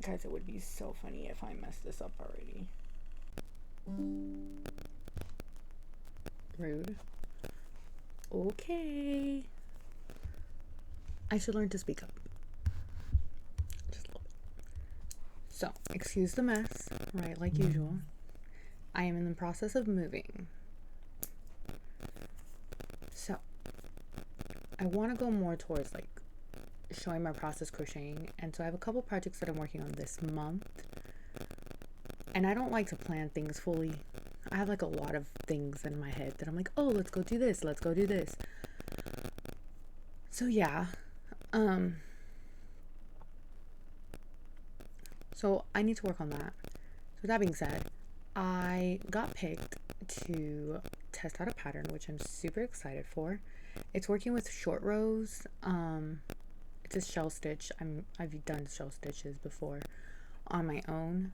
Guys, it would be so funny if I messed this up already. Rude. Okay. I should learn to speak up. Just a little bit. So, excuse the mess, right, like usual. I am in the process of moving. So, I want to go more towards like showing my process crocheting, and so I have a couple projects that I'm working on this month, and I don't like to plan things fully. I have like a lot of things in my head that I'm like, oh, let's go do this, let's go do this. So yeah, so I need to work on that. So that being said, I got picked to test out a pattern, which I'm super excited for. It's working with short rows. It's a shell stitch. I've done shell stitches before on my own.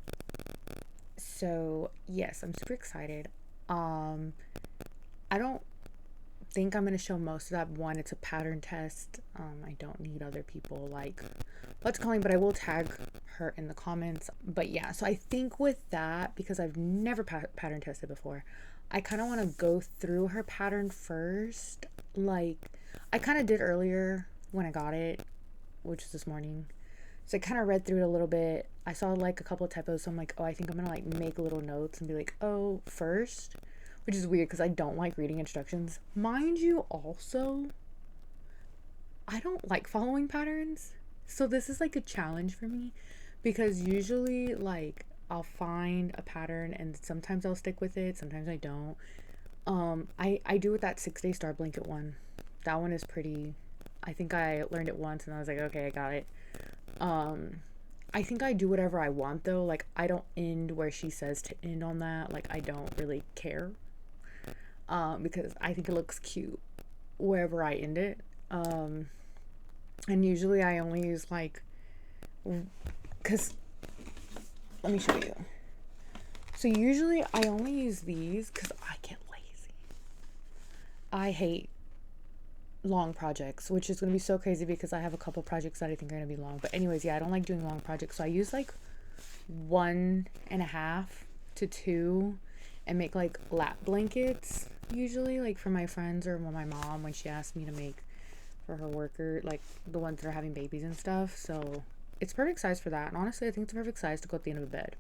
So yes, I'm super excited. I don't think I'm gonna show most of that. One, it's a pattern test. I don't need other people like what's calling, but I will tag her in the comments. But yeah, so I think with that, because I've never pattern tested before, I kind of want to go through her pattern first. Like I kind of did earlier when I got it, which was this morning. So I kind of read through it a little bit. I saw like a couple of typos, so I'm like, oh, I think I'm gonna like make little notes and be like, oh, first, which is weird because I don't like reading instructions. Mind you, also, I don't like following patterns. So this is like a challenge for me because usually like I'll find a pattern and sometimes I'll stick with it, sometimes I don't. I do with that 6-day star blanket one. That one is pretty, I think I learned it once and I was like, okay, I got it. I think I do whatever I want though. Like I don't end where she says to end on that. Like I don't really care. Because I think it looks cute wherever I end it. And usually I only use like, cause let me show you. So usually I only use these cause I get lazy. I hate long projects, which is going to be so crazy because I have a couple projects that I think are going to be long. But anyways, yeah, I don't like doing long projects. So I use like 1.5 to 2 and make like lap blankets usually, like for my friends or my mom when she asked me to make for her worker, like the ones that are having babies and stuff. So it's perfect size for that. And honestly, I think it's a perfect size to go at the end of the bed.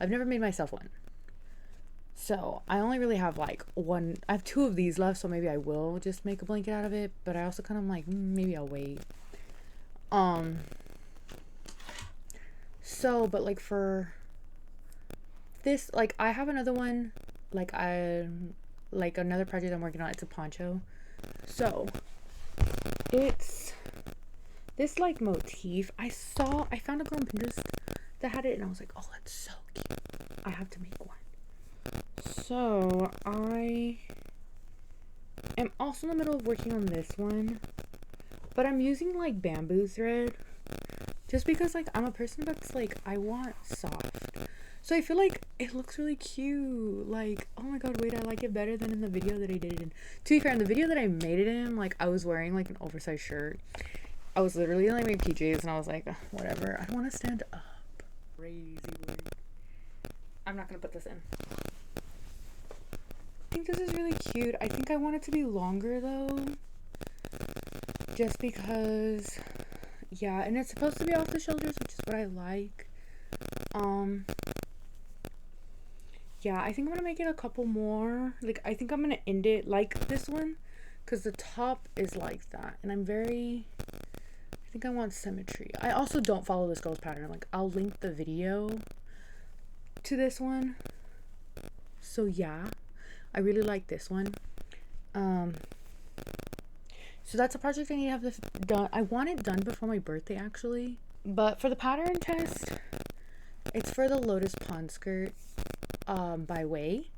I've never made myself one. So I only really have like one. I have 2 of these left, so maybe I will just make a blanket out of it. But I also kind of like, maybe I'll wait. So, but like for this, like I have another one, like another project I'm working on. It's a poncho. So it's this like motif. I found a girl on Pinterest that had it and I was like, oh, that's so cute. I have to make one. So I am also in the middle of working on this one, but I'm using like bamboo thread just because like I'm a person that's like, I want soft. So I feel like it looks really cute. Like, oh my god, wait, I like it better than in the video that I did it in. To be fair, in the video that I made it in, like I was wearing like an oversized shirt. I was literally in like my PJs and I was like, whatever, I don't want to stand up. Crazy word. I'm not gonna put this in. I think this is really cute. I think I want it to be longer though, just because, yeah, and it's supposed to be off the shoulders, which is what I like. Yeah, I think I'm gonna make it a couple more. Like I think I'm gonna end it like this one because the top is like that, and I think I want symmetry. I also don't follow this girl's pattern. Like I'll link the video to this one. So yeah, I really like this one. So that's a project I need to have this done. I want it done before my birthday actually. But for the pattern test, it's for the Lotus Pond skirt by Way.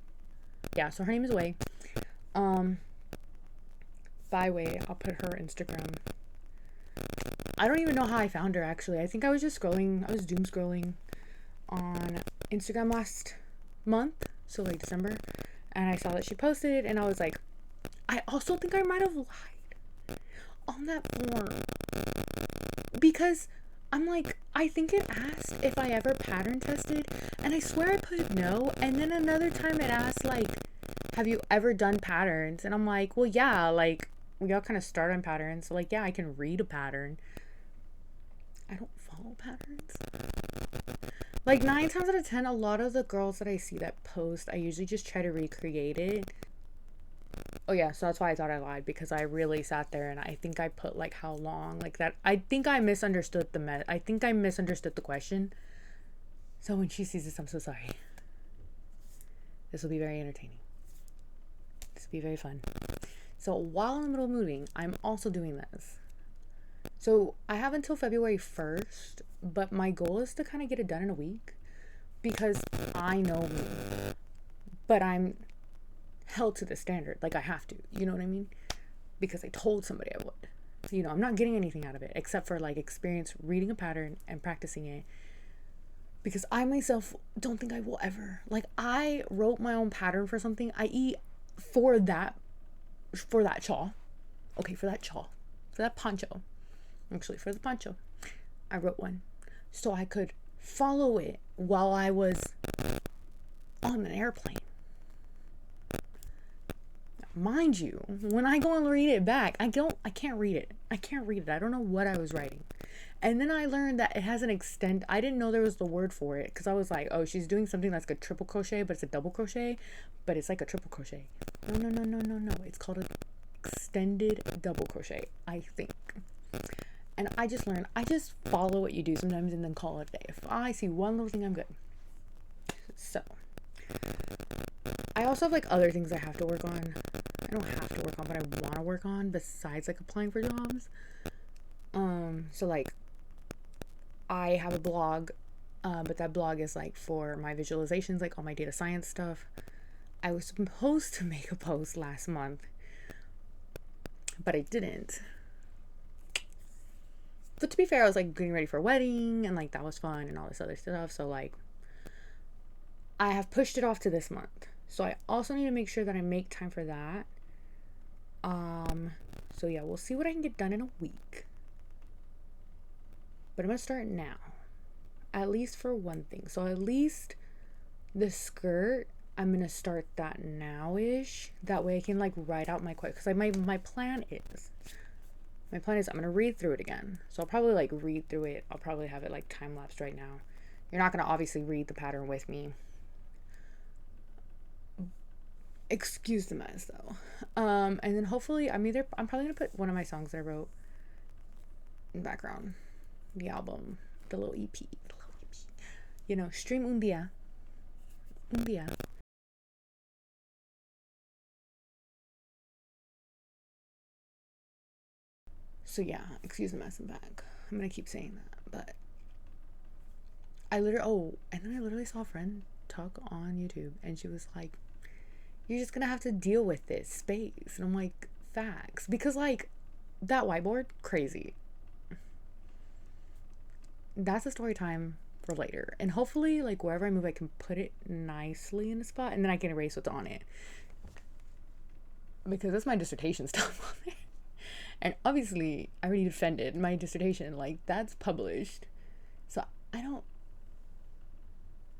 Yeah, so her name is Way. By Way, I'll put her Instagram. I don't even know how I found her actually. I think I was just scrolling, I was doom scrolling on Instagram last month, so like December, and I saw that she posted and I was like, I also think I might have lied on that form because I'm like, I think it asked if I ever pattern tested, and I swear I put no, and then another time it asked, like, have you ever done patterns? And I'm like, well, yeah, like, we all kind of start on patterns, so, like, yeah, I can read a pattern. I don't follow patterns. Like, 9 times out of 10, a lot of the girls that I see that post, I usually just try to recreate it. Oh yeah, so that's why I thought I lied, because I really sat there and I think I put like how long, like that. I think I misunderstood the question. So when she sees this, I'm so sorry. This will be very entertaining. This will be very fun. So while in the middle of moving, I'm also doing this. So I have until February 1st, but my goal is to kind of get it done in a week, because I know me, but I'm held to the standard. Like, I have to, you know what I mean? Because I told somebody I would. So, you know, I'm not getting anything out of it except for like experience reading a pattern and practicing it, because I myself don't think I will ever. Like, I wrote my own pattern for something, i.e. for that shawl. Okay, for that poncho. Actually, for the poncho, I wrote one so I could follow it while I was on an airplane. Mind you, when I go and read it back, I can't read it. I don't know what I was writing. And then I learned that it has an extend. I didn't know there was the word for it, because I was like, oh, she's doing something that's like a triple crochet, but it's a double crochet, but it's like a triple crochet. No. It's called an extended double crochet, I think. And I just learned, I just follow what you do sometimes and then call it a day. If I see one little thing, I'm good. So I also have like other things I have to work on. I don't have to work on, but I want to work on besides like applying for jobs. So like I have a blog, but that blog is like for my visualizations, like all my data science stuff. I was supposed to make a post last month, but I didn't. But to be fair, I was like getting ready for a wedding, and like that was fun and all this other stuff. So like I have pushed it off to this month. So I also need to make sure that I make time for that. So yeah, we'll see what I can get done in a week. But I'm gonna start now. At least for one thing. So at least the skirt, I'm gonna start that now-ish. That way I can like write out my question. Because my plan is I'm gonna read through it again. So I'll probably like read through it. I'll probably have it like time-lapsed right now. You're not gonna obviously read the pattern with me. Excuse the mess though. And then hopefully I'm probably gonna put one of my songs that I wrote in the background. The album. The little EP. You know, stream un día. So yeah, excuse the mess in the back. I'm gonna keep saying that, but and then I literally saw a friend talk on YouTube, and she was like, you're just gonna have to deal with this space. And I'm like, facts. Because like that whiteboard, crazy. That's a story time for later. And hopefully like wherever I move, I can put it nicely in a spot, and then I can erase what's on it. Because that's my dissertation stuff on there. And obviously I already defended my dissertation. Like, that's published. So I don't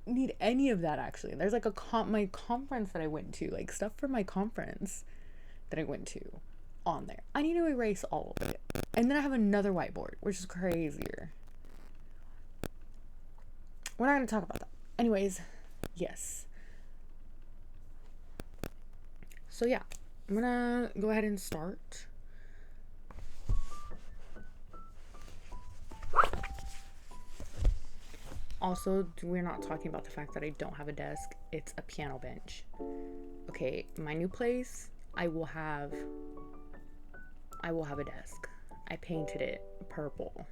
need any of that actually. There's like my conference that I went to, like stuff for my conference that I went to on there. I need to erase all of it. And then I have another whiteboard, which is crazier. We're not going to talk about that. Anyways, yes. So yeah, I'm going to go ahead and start. Also, we're not talking about the fact that I don't have a desk. It's a piano bench. Okay, my new place, I will have a desk. I painted it purple,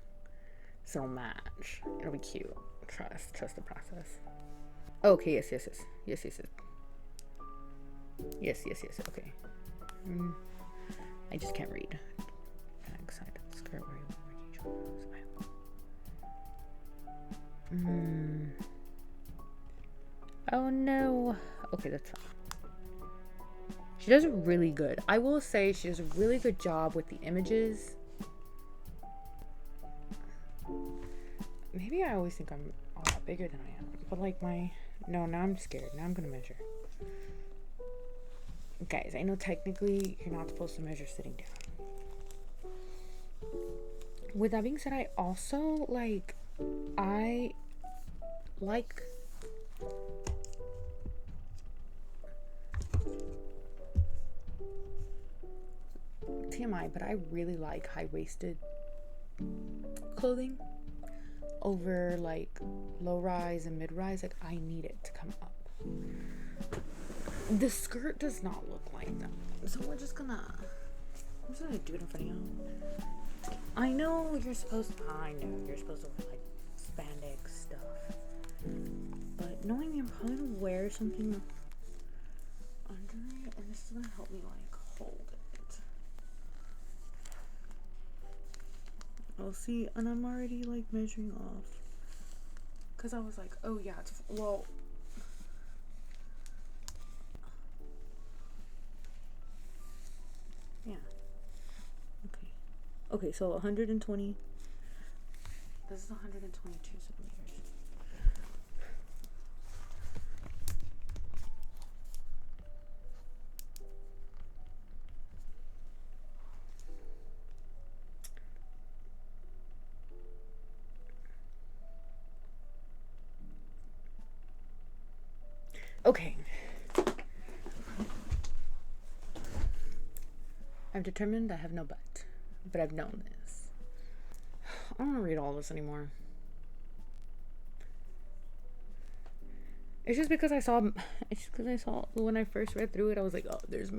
so it'll match. It'll be cute. Trust the process. Okay, yes. Okay. I just can't read. Backside of the skirt where you Oh no. Okay, that's fine. She does really good. I will say she does a really good job with the images. maybe I always think I'm a lot bigger than I am. But like no, now I'm scared. Now I'm gonna measure. Guys, I know technically you're not supposed to measure sitting down. With that being said, I also like TMI, but I really like high-waisted clothing over like low rise and mid rise. Like I need it to come up. The skirt does not look like that, so I'm just gonna do it in front of you. I know you're supposed to wear like spandex stuff, but knowing me, I'm probably gonna wear something under it, and this is gonna help me like hold it. I'll see, and I'm already like measuring off, because I was like, oh yeah, well, yeah, okay, so 120, this is 122 centimeters. Okay. I've determined I have no butt, but I've known this. I don't want to read all this anymore. It's just because I saw when I first read through it, I was like, oh, there's.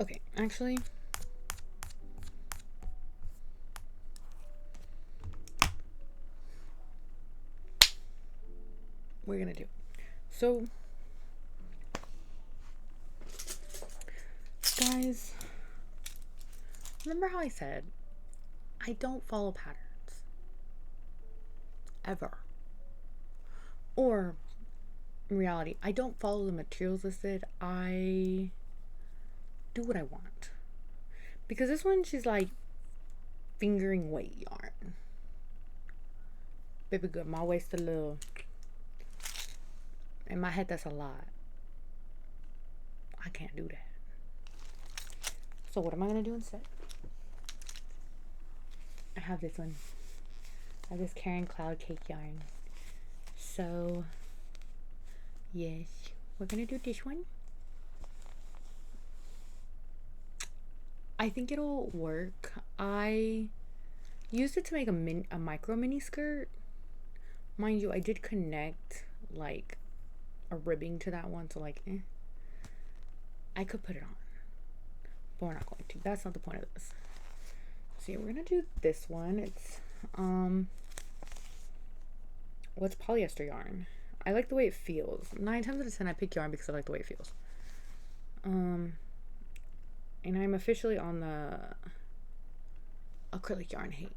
Okay, actually. We're gonna do. So, guys, remember how I said I don't follow patterns ever, or in reality, I don't follow the materials listed. I do what I want, because this one, she's like fingering weight yarn. Baby good, my waist a little. In my head, that's a lot. I can't do that. So what am I gonna do instead? I have this one. I have this Caron cloud cake yarn. So yes, we're gonna do this one. I think it'll work. I used it to make a micro mini skirt. Mind you, I did connect like a ribbing to that one, so like I could put it on, but we're not going to. That's not the point of this. So yeah, we're gonna do this one. It's what's polyester yarn. I like the way it feels. 9 times out of 10 I pick yarn because I like the way it feels. And I'm officially on the acrylic yarn hate,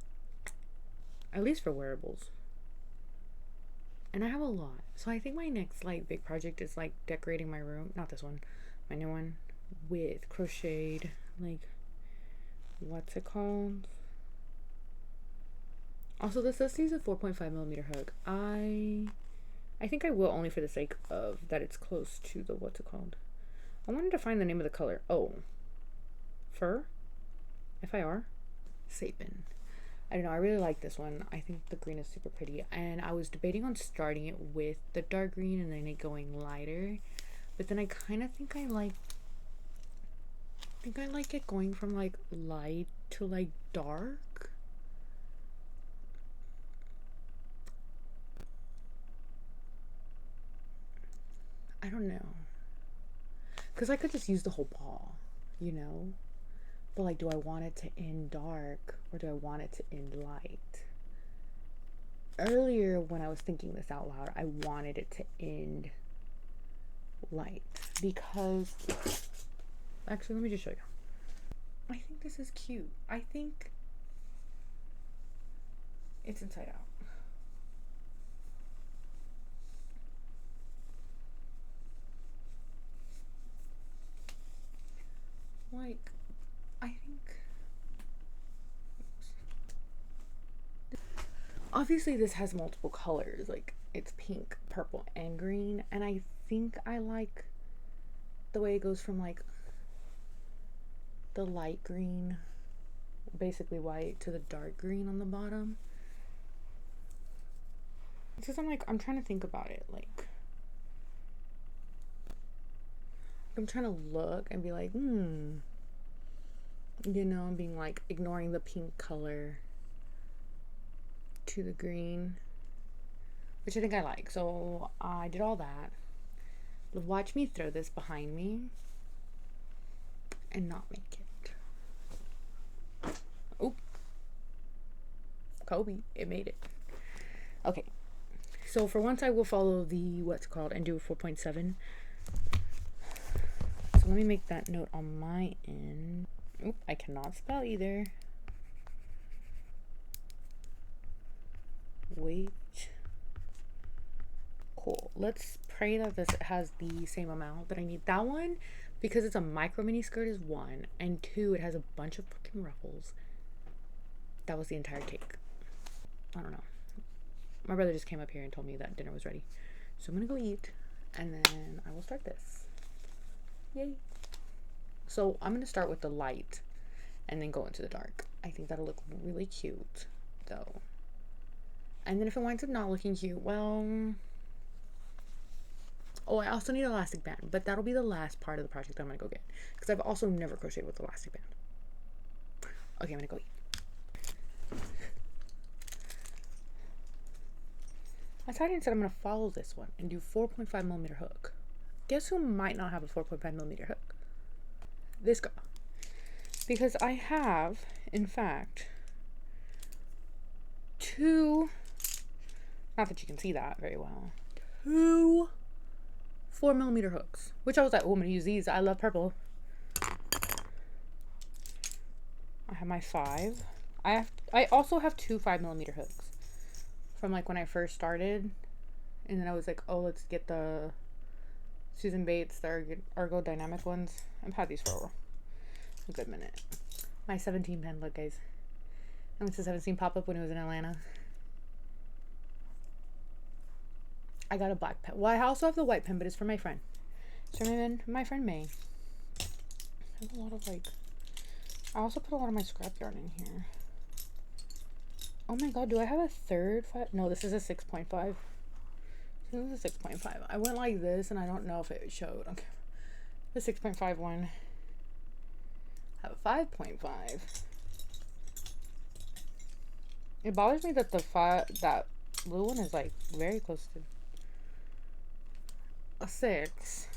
at least for wearables. And I have a lot. So I think my next like big project is like decorating my room. Not this one, my new one, with crocheted, like, what's it called? Also, this does use a 4.5mm hook. I think I will, only for the sake of that it's close to the, what's it called? I wanted to find the name of the color. Oh, fir? F-I-R? Sapin. I don't know, I really like this one. I think the green is super pretty, and I was debating on starting it with the dark green and then it going lighter, but then I kind of think I like it going from like light to like dark. I don't know, because I could just use the whole ball, you know. But like, do I want it to end dark or do I want it to end light? Earlier when I was thinking this out loud, I wanted it to end light because, actually, let me just show you. I think this is cute. I think it's inside out. Like, I think obviously this has multiple colors, like it's pink, purple, and green, and I think I like the way it goes from like the light green, basically white, to the dark green on the bottom. It's just I'm trying to think about it, like I'm trying to look and be like, you know, I'm being like ignoring the pink color to the green, which I think I like. So I did all that. Watch me throw this behind me and not make it. Oh, Kobe, it made it. Okay, so for once I will follow the what's called and do a 4.7. So let me make that note on my end. Oop, I cannot spell either. Wait. Cool. Let's pray that this has the same amount that I need. That one, because it's a micro mini skirt, is 1, and 2, it has a bunch of fucking ruffles. That was the entire cake. I don't know. My brother just came up here and told me that dinner was ready. So I'm gonna go eat, and then I will start this. Yay. So I'm gonna start with the light and then go into the dark. I think that'll look really cute, though. And then if it winds up not looking cute, well... Oh, I also need an elastic band, but that'll be the last part of the project I'm gonna go get. Because I've also never crocheted with elastic band. Okay, I'm gonna go eat. I decided instead I'm gonna follow this one and do 4.5mm hook. Guess who might not have a 4.5mm hook? This girl. Because I have, in fact, 2, not that you can see that very well, 2 4mm hooks, which I was like, oh, I'm gonna use these. I love purple. I have my 5. I also have 2 5mm hooks from like when I first started, and then I was like, oh, let's get the Susan Bates, the ergodynamic ones. I've had these for a good minute. My 17 pen, look guys. I went to 17 pop-up when it was in Atlanta. I got a black pen. Well, I also have the white pen, but it's for my friend. It's for my friend May. I have a lot of like... I also put a lot of my scrap yarn in here. Oh my god, do I have a third 5? No, this is a 6.5. This is a 6.5. I went like this, and I don't know if it showed. Okay. The 6.5 one. I have a 5.5. It bothers me that that blue one is like very close to a 6,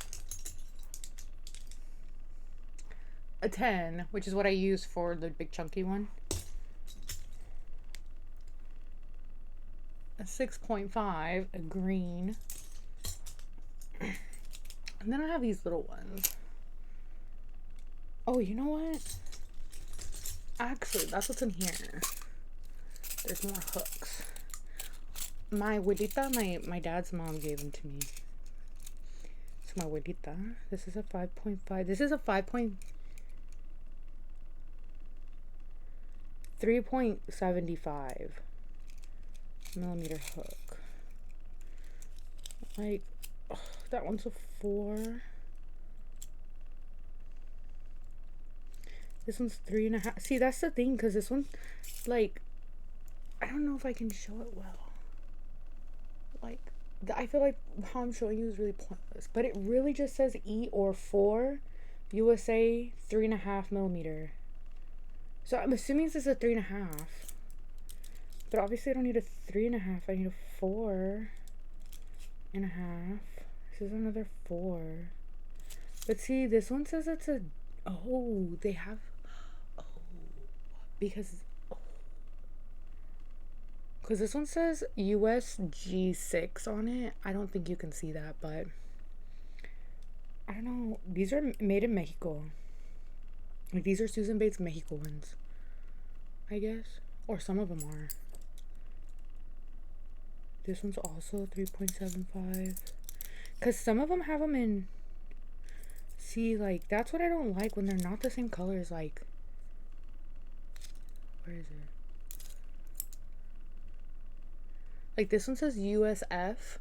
a 10, which is what I use for the big chunky one, a 6.5, a green, and then I have these little ones. Oh, you know what? Actually, that's what's in here. There's more hooks. My abuelita, my dad's mom gave them to me. So my abuelita, this is a 5.5. This is a 3.75mm hook. Like, oh, that one's a 4. This one's 3.5. See, that's the thing, because this one, like, I don't know if I can show it well. Like, I feel like how I'm showing you is really pointless, but it really just says E or 4, USA 3.5mm. So I'm assuming this is a 3.5, but obviously I don't need a 3.5. I need a 4.5. This is another 4. But see, this one says it's a, oh, they have, oh, because this one says US G6 on it. I don't think you can see that, but I don't know. These are made in Mexico. Like, these are Susan Bates Mexico ones, I guess. Or some of them are. This one's also 3.75. Because some of them have them in... See, like, that's what I don't like when they're not the same colors. Like, where is it? Like this one says USF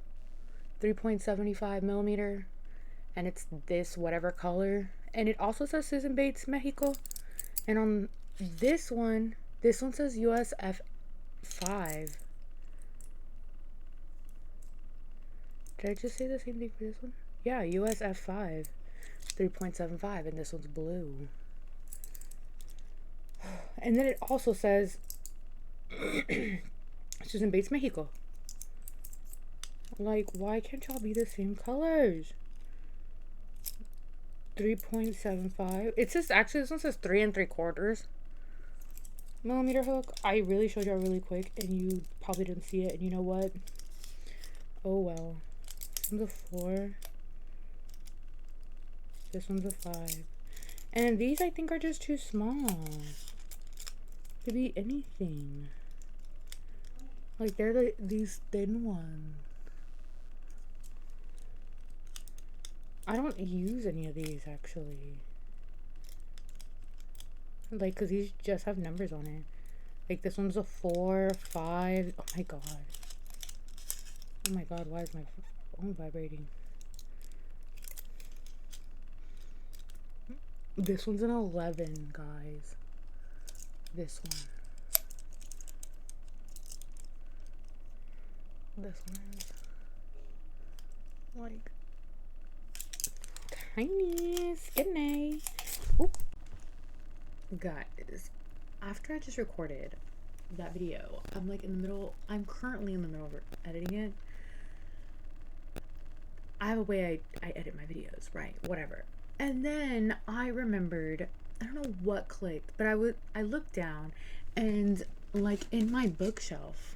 3.75 millimeter, and it's this whatever color. And it also says Susan Bates Mexico. And on this one says USF 5. Did I just say the same thing for this one? Yeah, USF 5 3.75, and this one's blue. And then it also says Susan Bates Mexico. Like, why can't y'all be the same colors? 3.75. It says, actually, this one says 3 3/4 millimeter hook. I really showed y'all really quick, and you probably didn't see it. And you know what? Oh well. This one's a 4. This one's a 5. And these, I think, are just too small. Could be anything. Like, they're these thin ones. I don't use any of these, actually. Like, because these just have numbers on it. Like, this one's a 4, 5. Oh my god. Oh my god, why is my phone vibrating? This one's an 11, guys. This one. This one is like tiny, skinny. Oop. Guys, after I just recorded that video, I'm currently in the middle of editing it. I have a way I edit my videos, right? Whatever. And then I remembered, I don't know what clicked, but I looked down, and like in my bookshelf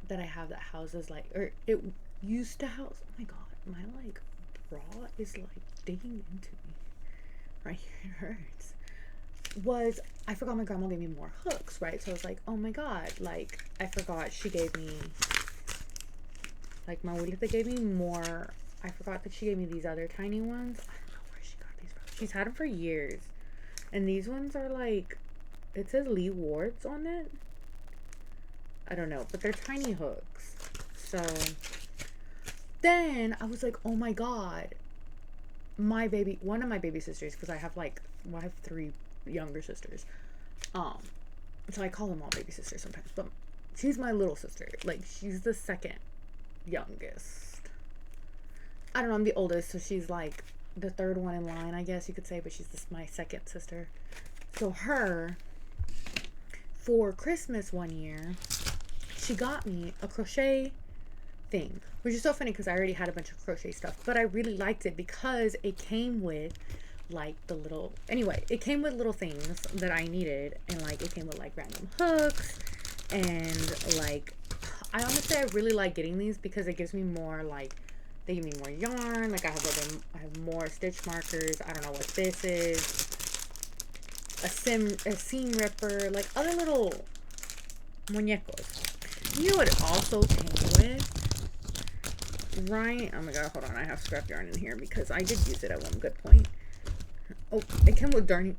that I have that houses like, or it used to house, oh my god, my like bra is like digging into me right here, it hurts. I forgot my grandma gave me more hooks, right? So I was like, oh my god, like I forgot she gave me, like my abuelita gave me more. I forgot that she gave me these other tiny ones. I don't know where she got these from. She's had them for years. And these ones are like, it says Lee Ward's on it. I don't know, but they're tiny hooks. So then I was like, oh my god, one of my baby sisters, because I have 3 younger sisters. So I call them all baby sisters sometimes, but she's my little sister. Like, she's the second youngest. I don't know, I'm the oldest, so she's like the third one in line, I guess you could say, but she's my second sister. So her, for Christmas one year, she got me a crochet thing, which is so funny because I already had a bunch of crochet stuff, but I really liked it because it came with like it came with little things that I needed, and like it came with like random hooks, and like I really like getting these because it gives me more, like they give me more yarn. Like I have more stitch markers. I don't know what this is. A seam ripper, like other little muñecos. You know what it also came with? Right? Oh my god, hold on. I have scrap yarn in here because I did use it at one good point. Oh, it came with darning.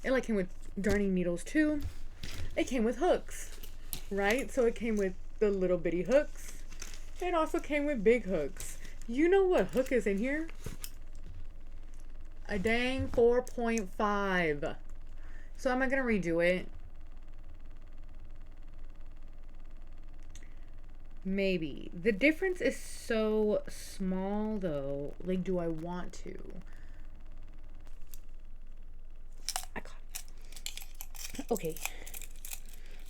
It came with darning needles too. It came with hooks, right? So it came with the little bitty hooks. It also came with big hooks. You know what hook is in here? A dang 4.5. So am I gonna redo it? Maybe. The difference is so small though. Like, do I want to? I got it. Okay.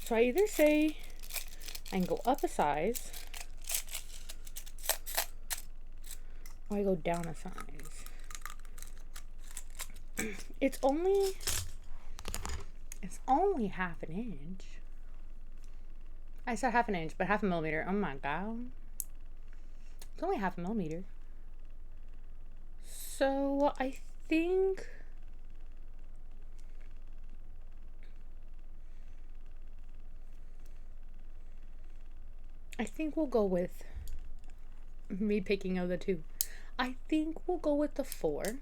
So I either say I can go up a size, or I go down a size. It's only half an inch. I said half an inch, but half a millimeter. Oh my god. It's only half a millimeter. So I think we'll go with me picking of the two. I think we'll go with the 4.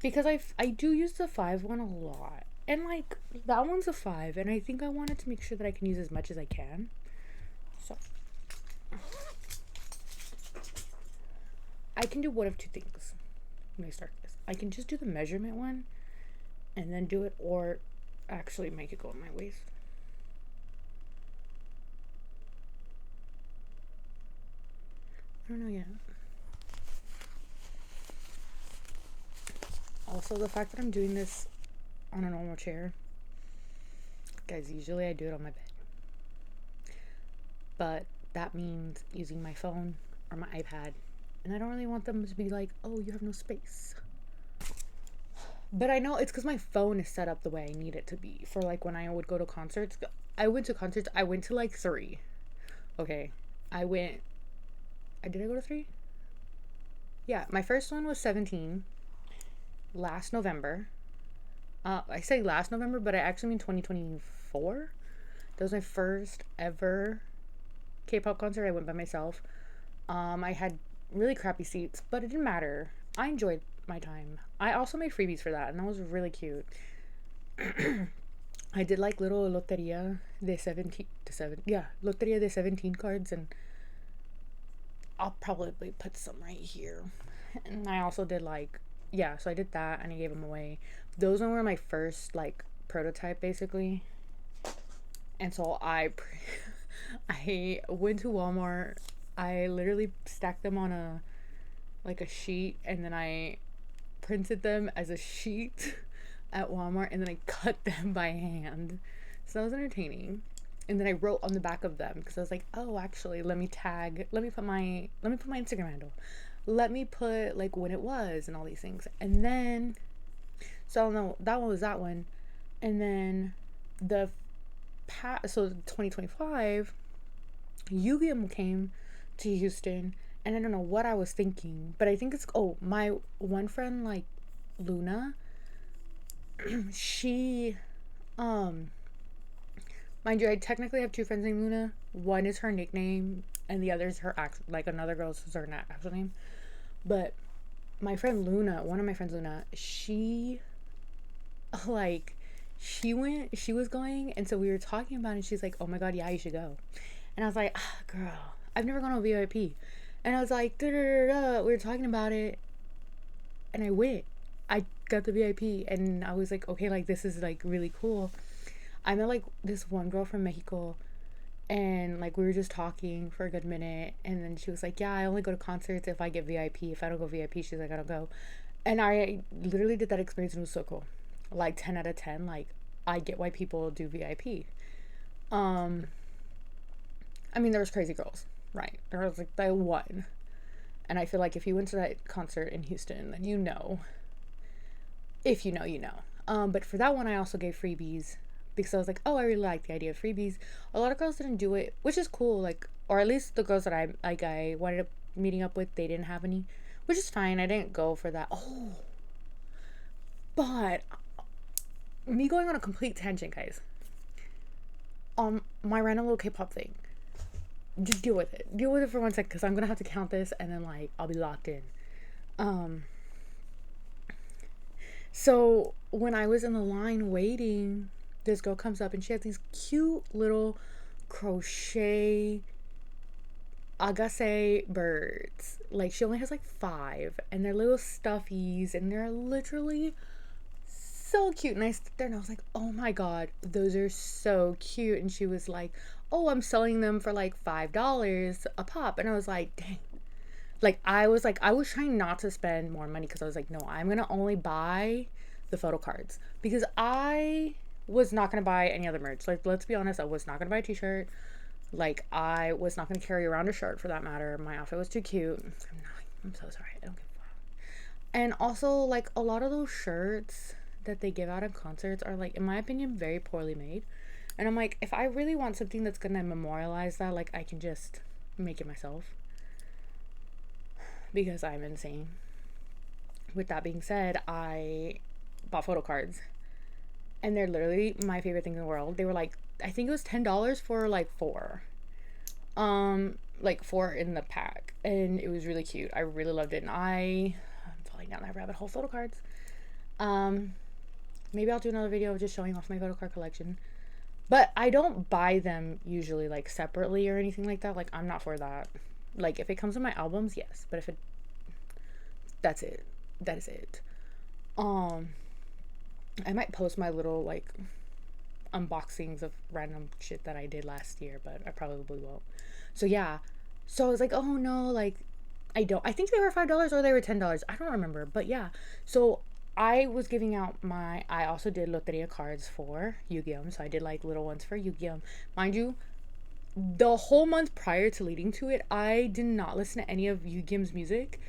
Because I do use the 5 one a lot. And like that one's a 5, and I think I wanted to make sure that I can use as much as I can. So I can do one of two things when I start this. I can just do the measurement one and then do it, or actually make it go on my waist. I don't know yet. Also, the fact that I'm doing this on a normal chair, guys, usually I do it on my bed, but that means using my phone or my iPad, and I don't really want them to be like, oh, you have no space. But I know it's because my phone is set up the way I need it to be for like when I would go to concerts. I went to like 3. Okay, did I go to 3? Yeah, my first one was 17 last November. I say last November, but I actually mean 2024. That was my first ever K-pop concert. I went by myself. I had really crappy seats, but it didn't matter. I enjoyed my time. I also made freebies for that, and that was really cute. I did like little Loteria de 17 cards, and I'll probably put some right here. And I also did like, yeah, so I did that and I gave them away. Those were my first like prototype basically. And so I went to Walmart. I literally stacked them on a sheet, and then I printed them as a sheet at Walmart, and then I cut them by hand. So that was entertaining. And then I wrote on the back of them because I was like, oh, actually, let me put my Instagram handle. Let me put like when it was and all these things. And then, so I don't know, that one was that one. And then so 2025, Yu-Gi-Oh came to Houston, and I don't know what I was thinking, but I think it's, my one friend, like Luna, she, mind you, I technically have 2 friends named Luna. One is her nickname, and the other is her another girl's her actual name. But my friend Luna, one of my friends Luna, she was going, and so we were talking about it, and she's like, oh my god, yeah, you should go. And I was like, girl, I've never gone to VIP. And I was like, we were talking about it, and I went. I got the VIP, and I was like, okay, like this is like really cool. I met like this one girl from Mexico, and like we were just talking for a good minute, and then she was like, yeah, I only go to concerts if I get VIP. If I don't go VIP, she's like, I don't go. And I literally did that experience, and it was so cool. Like 10 out of 10. Like, I get why people do VIP. I mean, there was crazy girls, right? There was like that one, and I feel like if you went to that concert in Houston, then you know. If you know, you know. But for that one, I also gave freebies because I was like, oh, I really like the idea of freebies. A lot of girls didn't do it, which is cool. Like, or at least the girls that I wanted up meeting up with, they didn't have any, which is fine. I didn't go for that. Oh, but me going on a complete tangent, guys. My random little K-pop thing. Just deal with it. Deal with it for 1 second, because I'm gonna have to count this, and then like I'll be locked in. So when I was in the line waiting, this girl comes up and she has these cute little crochet agase birds. Like, she only has like 5, and they're little stuffies, and they're literally so cute. And I stood there and I was like, oh my god, those are so cute. And she was like, oh, I'm selling them for like $5 a pop. And I was like, dang. Like, I was trying not to spend more money, because I was like, no, I'm gonna only buy the photo cards, because I was not gonna buy any other merch. Like, let's be honest, I was not gonna buy a t-shirt. Like, I was not gonna carry around a shirt, for that matter. My outfit was too cute. I'm so sorry. I don't give a fuck. And also, like, a lot of those shirts that they give out at concerts are, like, in my opinion, very poorly made. And I'm like, if I really want something that's gonna memorialize that, like, I can just make it myself, because I'm insane. With that being said, I bought photo cards, and they're literally my favorite thing in the world. They were like, I think it was $10 for like 4. Like 4 in the pack, and it was really cute. I really loved it, and I'm falling down that rabbit hole. Photo cards. Maybe I'll do another video of just showing off my photo card collection. But I don't buy them usually like separately or anything like that. Like, I'm not for that. Like, if it comes in my albums, yes. But if it, that's it. That is it. Um, I might post my little like unboxings of random shit that I did last year, but I probably won't. So yeah. So I was like, oh no, like I think they were $5 or they were $10. I don't remember. But yeah. So I was giving out I also did Loteria cards for Yu-Gi-Oh! So I did like little ones for Yu-Gi-Oh! Mind you, the whole month prior to leading to it, I did not listen to any of Yu-Gi-Oh's music.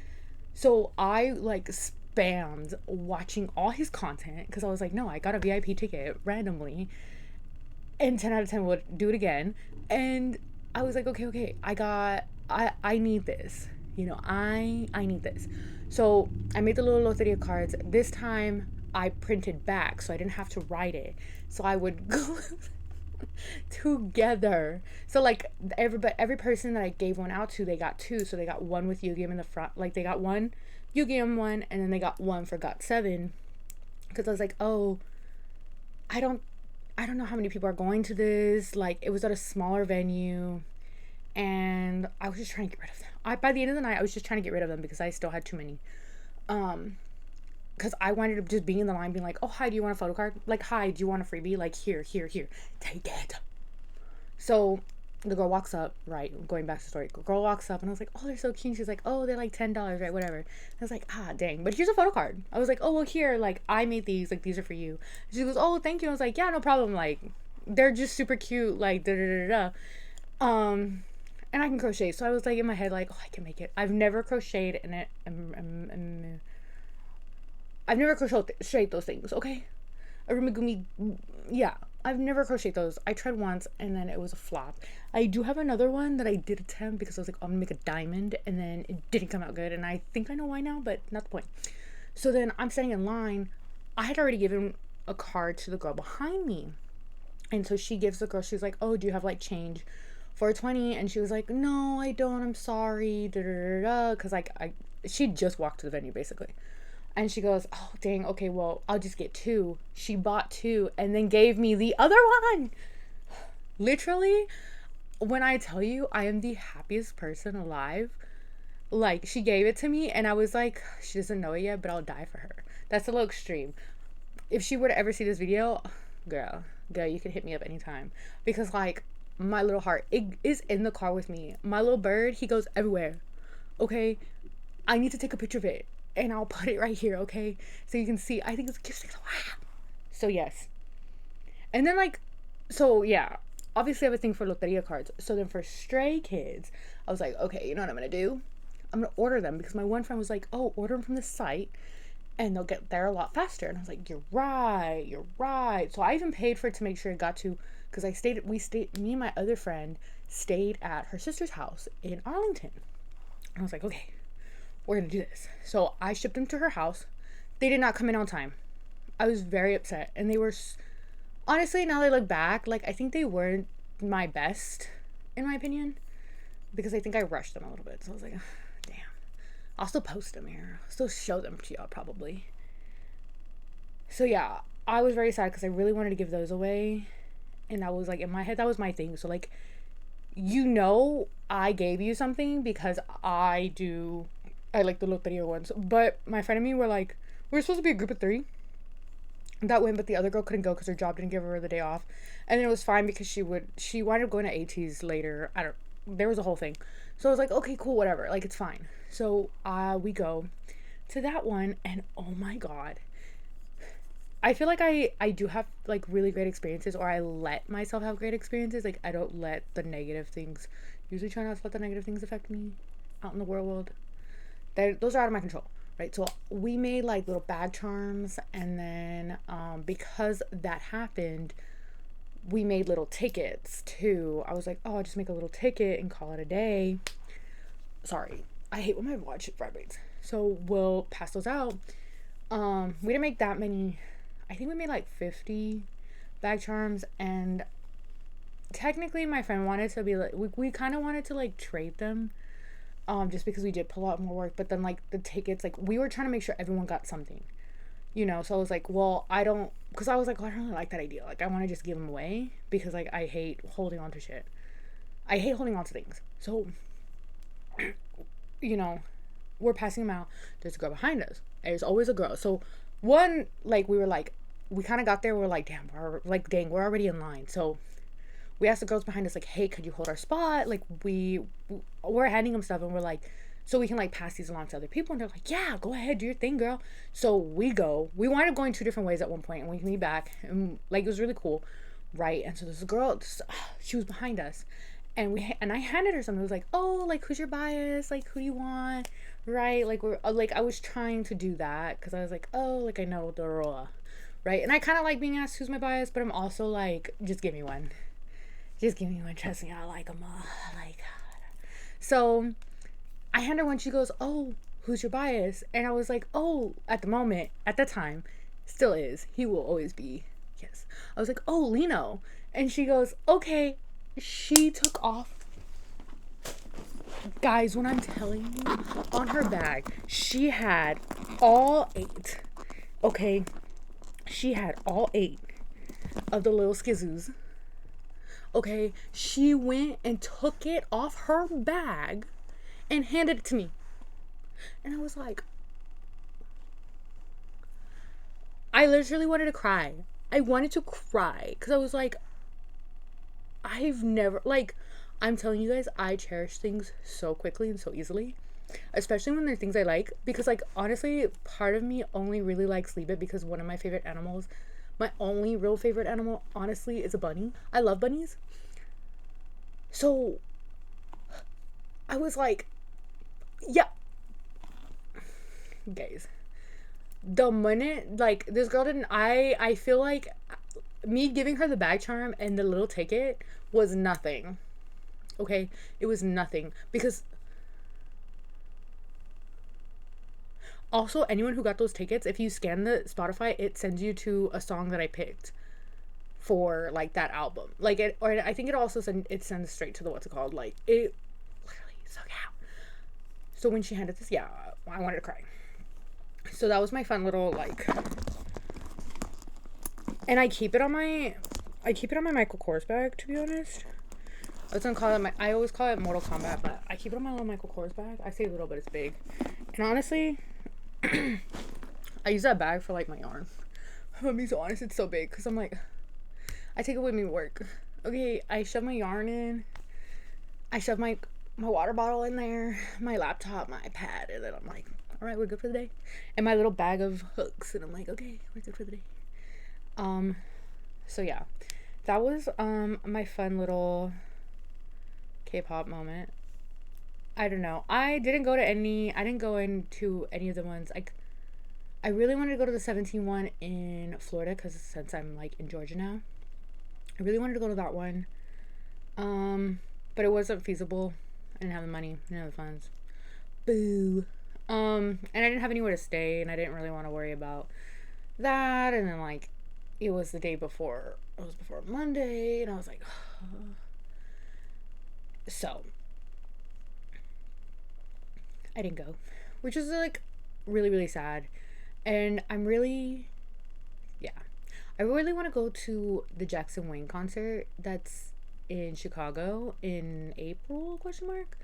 So I like spammed watching all his content because I was like, no, I got a VIP ticket randomly. And 10 out of 10 would do it again. And I was like, okay, I need this. I need this. So I made the little Loteria cards. This time I printed back so I didn't have to write it. So I would glue together. So like every person that I gave one out to, they got two. So they got one with Yu-Gi-Oh in the front. Like they got one Yu-Gi-Oh one, and then they got one for GOT7. Because I was like, oh, I don't know how many people are going to this. Like, it was at a smaller venue, and I was just trying to get rid of them. By the end of the night, I was just trying to get rid of them because I still had too many. Because I wanted to just be in the line being like, oh, hi, do you want a photo card? Like, hi, do you want a freebie? Like, here, take it. So the girl walks up, right, going back to the story. The girl walks up, and I was like, oh, they're so cute. She's like, oh, they're like $10, right, whatever. I was like, ah, dang, but here's a photo card. I was like, oh, well, here, like, I made these, like, these are for you. She goes, oh, thank you. I was like, yeah, no problem. Like, they're just super cute, like, da-da-da-da. And I can crochet. So I was, like, in my head, like, oh, I can make it. I've never crocheted in it. I've never crocheted those things, okay? Arumigumi, yeah. I've never crocheted those. I tried once and then it was a flop. I do have another one that I did attempt because I was like, I'm gonna make a diamond, and then it didn't come out good, and I think I know why now, but not the point. So then I'm standing in line. I had already given a card to the girl behind me, and so she gives the girl, she's like, oh, do you have like change for 20? And she was like, no, I don't, I'm sorry, da da da da, because like she just walked to the venue basically. And she goes, oh, dang, okay, well, I'll just get two. She bought two and then gave me the other one. Literally, when I tell you I am the happiest person alive, like, she gave it to me and I was like, she doesn't know it yet, but I'll die for her. That's a little extreme. If she were to ever see this video, girl, you could hit me up anytime. Because, like, my little heart, it is in the car with me. My little bird, he goes everywhere. Okay? I need to take a picture of it. And I'll put it right here, okay? So you can see. I think it's cute. So, yes. And then, like, so, yeah. Obviously, I have a thing for Loteria cards. So then for Stray Kids, I was like, okay, you know what I'm going to do? I'm going to order them. Because my one friend was like, oh, order them from the site, and they'll get there a lot faster. And I was like, you're right. So I even paid for it to make sure it got to, because me and my other friend stayed at her sister's house in Arlington. And I was like, okay, we're gonna do this. So I shipped them to her house. They did not come in on time. I was very upset, and they were honestly, now that I look back, like, I think they weren't my best, in my opinion, because I think I rushed them a little bit. So I was like, damn. I'll still post them here. I'll still show them to y'all probably. So yeah, I was very sad because I really wanted to give those away, and that was like, in my head, that was my thing. So like, I gave you something because I like the Loteria ones. But my friend and me were like, we were supposed to be a group of 3 that went, but the other girl couldn't go because her job didn't give her the day off. And then it was fine because she wound up going to AT's later. There was a whole thing. So I was like, okay, cool, whatever. Like, it's fine. So we go to that one, and oh my God. I feel like I do have like really great experiences, or I let myself have great experiences. Like, I don't let the negative things, usually try not to let the negative things affect me out in the world. Those are out of my control, right? So we made like little bag charms, and then because that happened, we made little tickets too. I was like, oh, I'll just make a little ticket and call it a day. Sorry, I hate when my watch vibrates. So we'll pass those out. We didn't make that many. I think we made like 50 bag charms, and technically my friend wanted to be like, we kind of wanted to like trade them. Just because we did pull out more work, but then like the tickets, like we were trying to make sure everyone got something. you know. So I was like, well, I don't, because I was like, well, I don't really like that idea. Like, I want to just give them away because, like, I hate holding on to shit. I hate holding on to things. So, you know, we're passing them out. There's a girl behind us. There's always a girl. So, one, like, we were like, we kind of got there. We're like, damn, dang, we're already in line. So, we asked the girls behind us, like, hey, could you hold our spot? Like, we're handing them stuff and we're like, so we can like pass these along to other people. And they're like, yeah, go ahead, do your thing, girl. So we go. We wind up going two different ways at one point, and we meet back, and like it was really cool, right? And so this girl, she was behind us, and I handed her something. It was like, oh, like who's your bias? Like who do you want? Right? Like we're like I was trying to do that because I was like, oh, like I know the role, right? And I kind of like being asked who's my bias, but I'm also like, just give me one. Just give me one. Trust me, I like them all. Like, so I hand her one. She goes, oh, who's your bias? And I was like, oh, at the moment, at that time, still is. He will always be. Yes. I was like, oh, Lino. And she goes, okay. She took off. Guys, when I'm telling you, on her bag, she had all 8. Okay. She had all 8 of the little skizoos. Okay. She went and took it off her bag and handed it to me. And I was like, I literally wanted to cry. I wanted to cry because I was like, I've never, like, I'm telling you guys, I cherish things so quickly and so easily, especially when they're things I like. Because, like, honestly, part of me only really likes Leave It because one of my favorite animals, my only real favorite animal, honestly, is a bunny. I love bunnies. So, I was like, yeah. Guys, the minute, like, this girl didn't, I feel like me giving her the bag charm and the little ticket was nothing. Okay? It was nothing. Because also, anyone who got those tickets, if you scan the Spotify, it sends you to a song that I picked for, like, that album. Like, it, or I think it also it sends straight to the, what's it called? Like, it literally, so yeah. So when she handed this, yeah, I wanted to cry. So that was my fun little, like, and I keep it on my Michael Kors bag, to be honest. I was gonna call it I always call it Mortal Kombat, but I keep it on my little Michael Kors bag. I say a little, but it's big. And honestly, I use that bag for like my yarn. I'm being so honest, it's so big because I'm like, I take it with me to work. Okay, I shove my yarn in. I shove my water bottle in there, my laptop, my iPad, and then I'm like, all right, we're good for the day. And my little bag of hooks, and I'm like, okay, we're good for the day. So yeah, that was my fun little K-pop moment. I don't know. I didn't go into any of the ones. Like, I really wanted to go to the 17 one in Florida because since I'm like in Georgia now, I really wanted to go to that one. But it wasn't feasible. I didn't have the money, I didn't have the funds. Boo. And I didn't have anywhere to stay, and I didn't really want to worry about that. And then like, it was the day before. It was before Monday, and I was like, so I didn't go, which was like really, really sad. And I really want to go to the Jackson Wang concert that's in Chicago in April, question mark.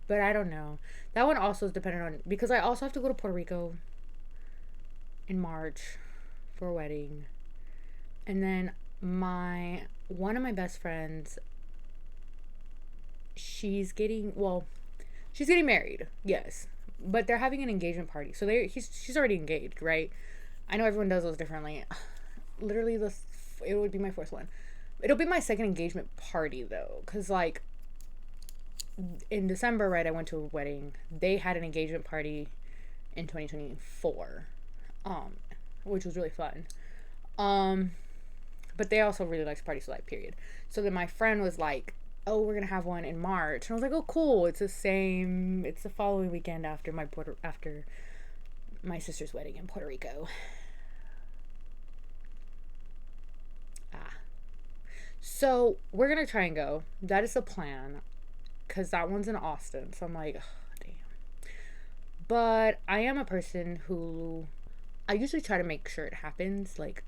But I don't know. That one also is dependent on, because I also have to go to Puerto Rico in March for a wedding. And then one of my best friends, she's getting married, yes, but they're having an engagement party. So she's already engaged, right? I know everyone does those differently. Literally, it would be my first one. It'll be my second engagement party though, because like in December, right, I went to a wedding. They had an engagement party in 2024, which was really fun. But they also really liked party, so like, period. So then my friend was like, oh, we're gonna have one in March, and I was like, oh, cool. It's the following weekend after my sister's wedding in Puerto Rico. So we're gonna try and go. That is the plan, because that one's in Austin. So I'm like, oh, damn. But I am a person who, I usually try to make sure it happens. Like,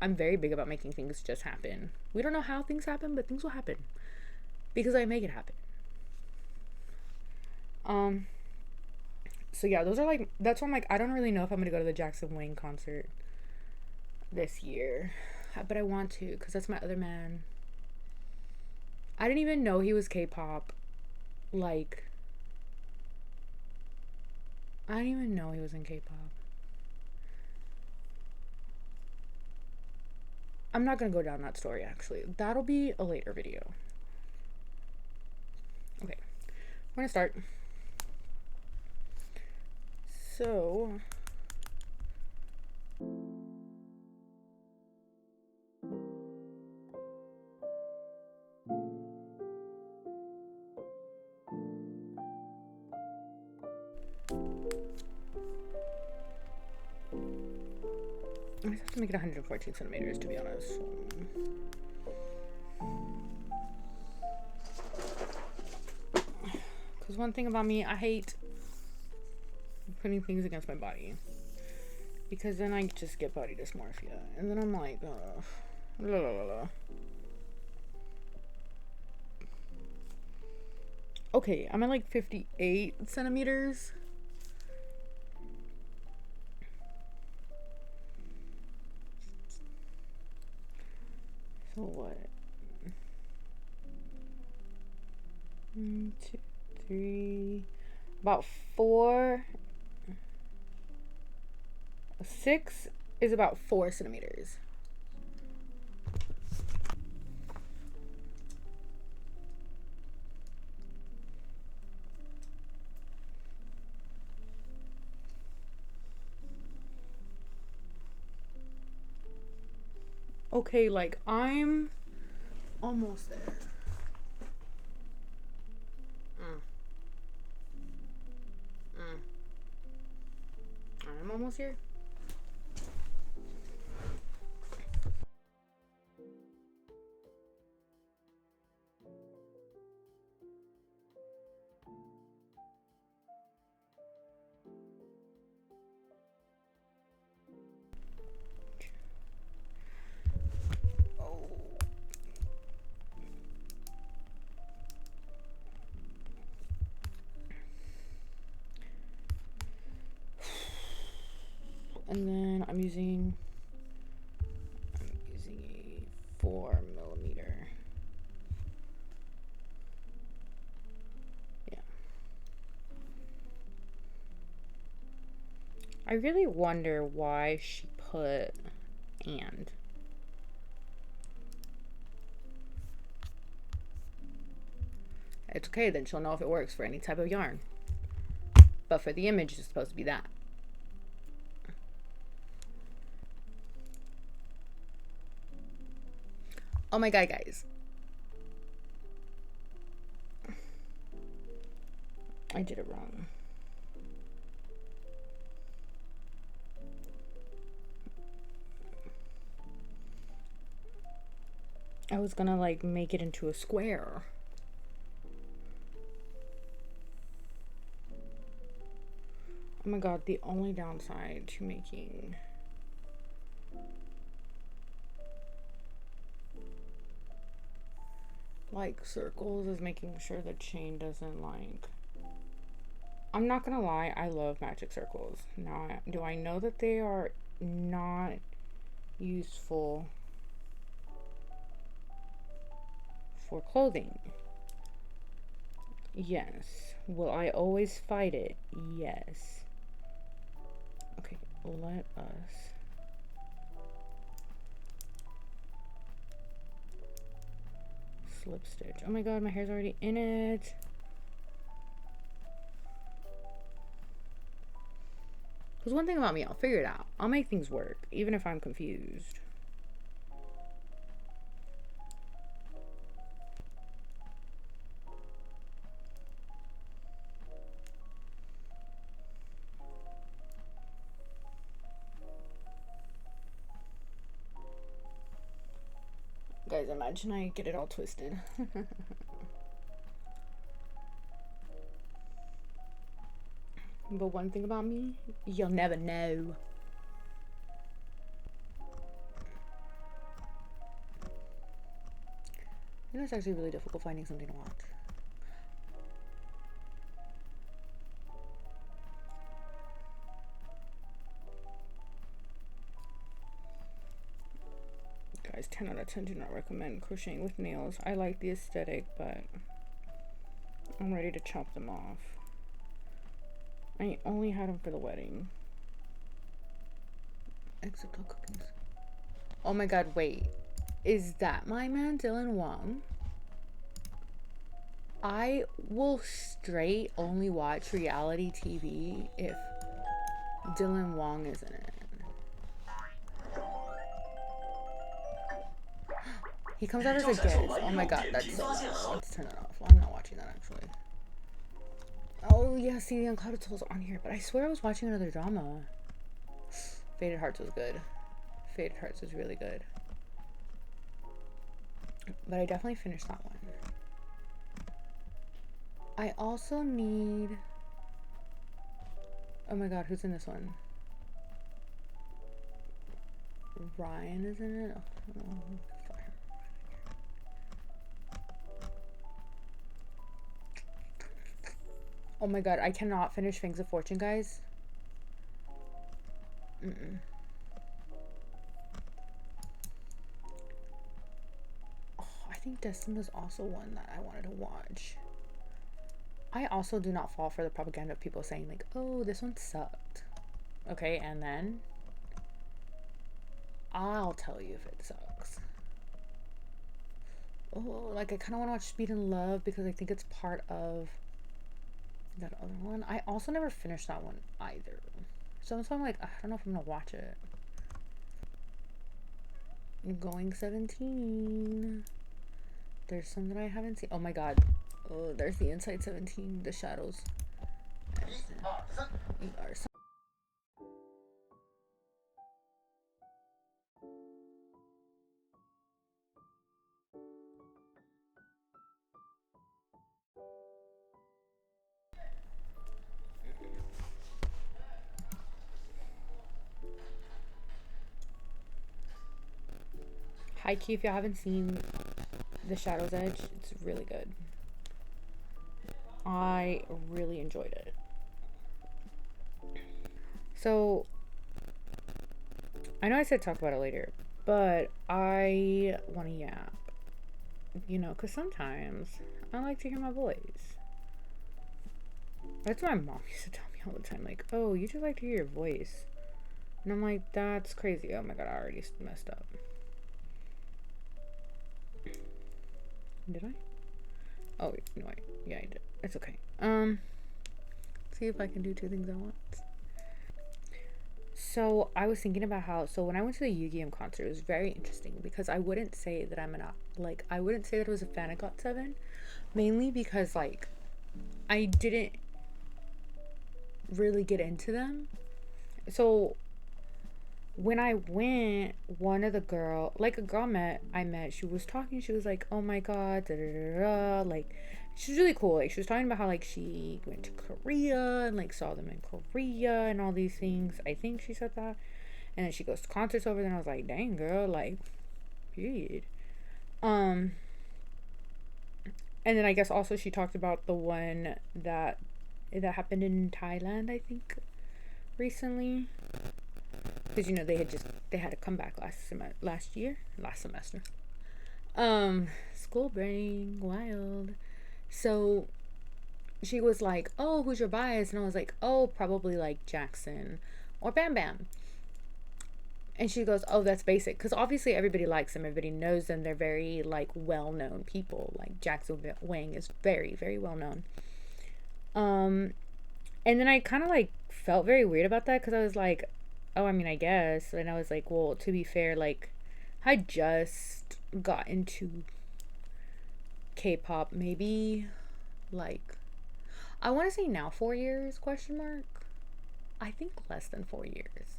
I'm very big about making things just happen. We don't know how things happen, but things will happen because I make it happen. So yeah, those are like, that's why I'm like, I don't really know if I'm gonna go to the Jackson Wang concert this year, but I want to because that's my other man. I didn't even know he was K-pop. Like, I didn't even know he was in K-pop. I'm not gonna go down that story actually. That'll be a later video. Okay, we're gonna start. So I just have to make it 114 centimeters to be honest. Because one thing about me, I hate putting things against my body. Because then I just get body dysmorphia. And then I'm like, la la la la. Okay, I'm at like 58 centimeters. So what? 1, 2, 3, about 4. 6 is about 4 centimeters. Okay, like I'm almost there. I'm almost here. And then I'm using a 4mm. Yeah. I really wonder why she put and. It's okay, then she'll know if it works for any type of yarn. But for the image, it's supposed to be that. Oh my god, guys. I did it wrong. I was gonna like make it into a square. Oh my god, the only downside to making like circles is making sure the chain doesn't like, I'm not gonna lie, I love magic circles. Now, do I know that they are not useful for clothing? Yes. Will I always fight it? Yes. Okay, let us slip stitch. Oh my god, my hair's already in it. Because one thing about me, I'll figure it out. I'll make things work, even if I'm confused. Guys, imagine I get it all twisted. But one thing about me, you'll never know. You know, it's actually really difficult finding something to watch. Guys, 10 out of 10 do not recommend crocheting with nails. I like the aesthetic, but I'm ready to chop them off. I only had them for the wedding. Except all cookies. Oh my god, wait. Is that my man, Dylan Wong? I will straight only watch reality TV if Dylan Wong is in it. He comes out as a guest. Oh my god, that's so loud. Let's turn that off. Well, I'm not watching that actually. Oh yeah, see, the Unclouded Souls on here, but I swear I was watching another drama. Faded Hearts was good. Faded Hearts was really good. But I definitely finished that one. I also need... Oh my god, who's in this one? Ryan is in it? Oh, oh my god, I cannot finish Fangs of Fortune, guys. Oh, I think Destin was also one that I wanted to watch. I also do not fall for the propaganda of people saying like, oh, this one sucked. Okay, and then I'll tell you if it sucks. Oh, like I kind of want to watch Speed and Love because I think it's part of that other one. I also never finished that one either. So I'm like, I don't know if I'm gonna watch it. Going 17. There's some that I haven't seen. Oh my god. Oh, there's the Inside 17, the shadows. High key, if y'all haven't seen The Shadow's Edge, it's really good. I really enjoyed it. So, I know I said talk about it later, but I want to yap. You know, because sometimes I like to hear my voice. That's what my mom used to tell me all the time. Like, oh, you just like to hear your voice. And I'm like, that's crazy. Oh my god, I already messed up. Did I? Oh, no, yeah, I did. It's okay. See if I can do two things at once. So I was thinking about how, so when I went to the Yu-Gi-Oh concert, it was very interesting because I wouldn't say that I wouldn't say that I was a fan of GOT7, mainly because like I didn't really get into them. So when I went, one of the girl, like a girl I met, she was talking, she was like, oh my god, da, da, da, da. Like, she was really cool. Like, she was talking about how, like, she went to Korea and, like, saw them in Korea and all these things. I think she said that. And then she goes to concerts over there, and I was like, dang, girl, like, period. And then I guess also she talked about the one that happened in Thailand, I think, recently. Because, you know, they had a comeback last semester. School brain, wild. So she was like, oh, who's your bias? And I was like, oh, probably like Jackson or Bam Bam. And she goes, oh, that's basic. Because obviously everybody likes them. Everybody knows them. They're very, like, well-known people. Like, Jackson Wang is very, very well-known. And then I kind of, like, felt very weird about that. Because I was like, oh, I mean, I guess. And I was like, well, to be fair, like, I just got into K-pop maybe, like, I want to say now 4 years, question mark. I think less than 4 years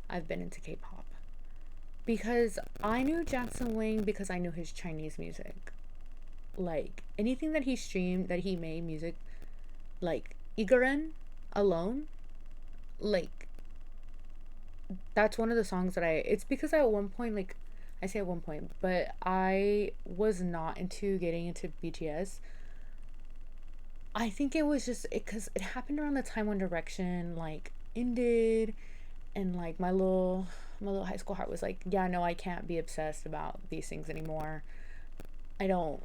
I've been into K-pop. Because I knew Jackson Wang because I knew his Chinese music. Like, anything that he streamed, that he made music, like, Igaran, Alone, like, that's one of the songs that it's because at one point, like, I say at one point, but I was not into getting into BTS. I think it was just because it happened around the time when Direction like ended, and like my little high school heart was like, yeah, no, I can't be obsessed about these things anymore. I don't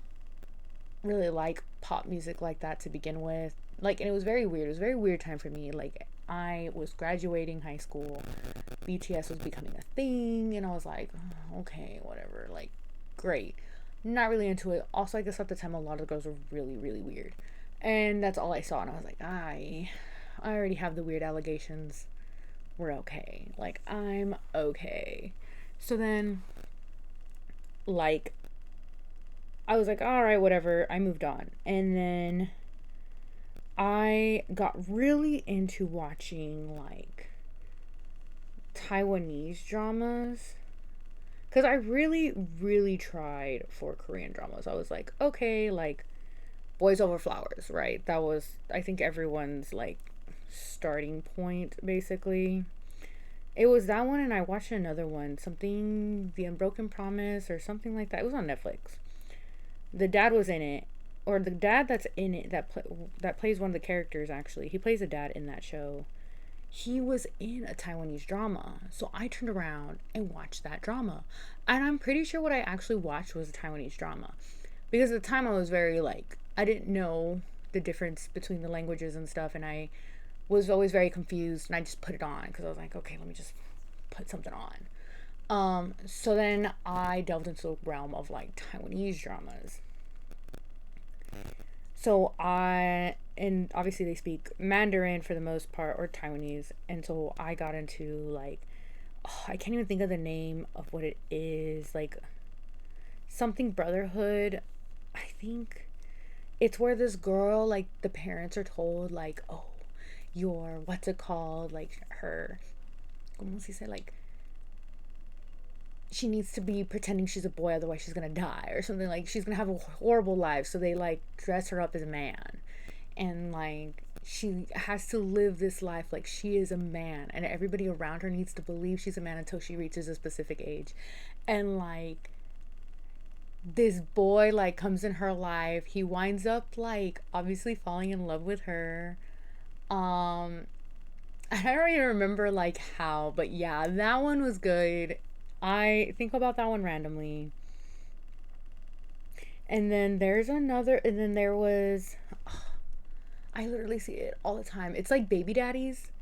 really like pop music like that to begin with. Like, and it was very weird. It was a very weird time for me. Like, I was graduating high school, BTS was becoming a thing, and I was like, oh, okay, whatever. Like, great. Not really into it. Also, I guess at the time, a lot of the girls were really, really weird, and that's all I saw. And I was like, I already have the weird allegations. We're okay. Like, I'm okay. So then, like, I was like, all right, whatever. I moved on. And then I got really into watching like Taiwanese dramas. Because I really, really tried for Korean dramas. I was like, okay, like Boys Over Flowers, right? That was, I think, everyone's like starting point, basically. It was that one, and I watched another one, something, The Unbroken Promise, or something like that. It was on Netflix. The dad was in it, or the dad that's in it that plays one of the characters. Actually, he plays a dad in that show. He was in a Taiwanese drama, so I turned around and watched that drama, and I'm pretty sure what I actually watched was a Taiwanese drama, because at the time I was very like, I didn't know the difference between the languages and stuff, and I was always very confused, and I just put it on because I was like, okay, let me just put something on. So then I delved into the realm of like Taiwanese dramas. So and obviously they speak Mandarin for the most part, or Taiwanese, and so I got into like, oh, I can't even think of the name of what it is, like something Brotherhood. I think it's where this girl, like, the parents are told like, oh, your what's it called, like her, como se dice, like she needs to be pretending she's a boy, otherwise she's gonna die or something. Like, she's gonna have a horrible life, so they like dress her up as a man, and like she has to live this life like she is a man, and everybody around her needs to believe she's a man until she reaches a specific age. And like, this boy like comes in her life, he winds up like obviously falling in love with her. um I don't even remember like how, but yeah, that one was good. I think about that one randomly. And then there's another, and then there was, I literally see it all the time. It's like Baby Daddies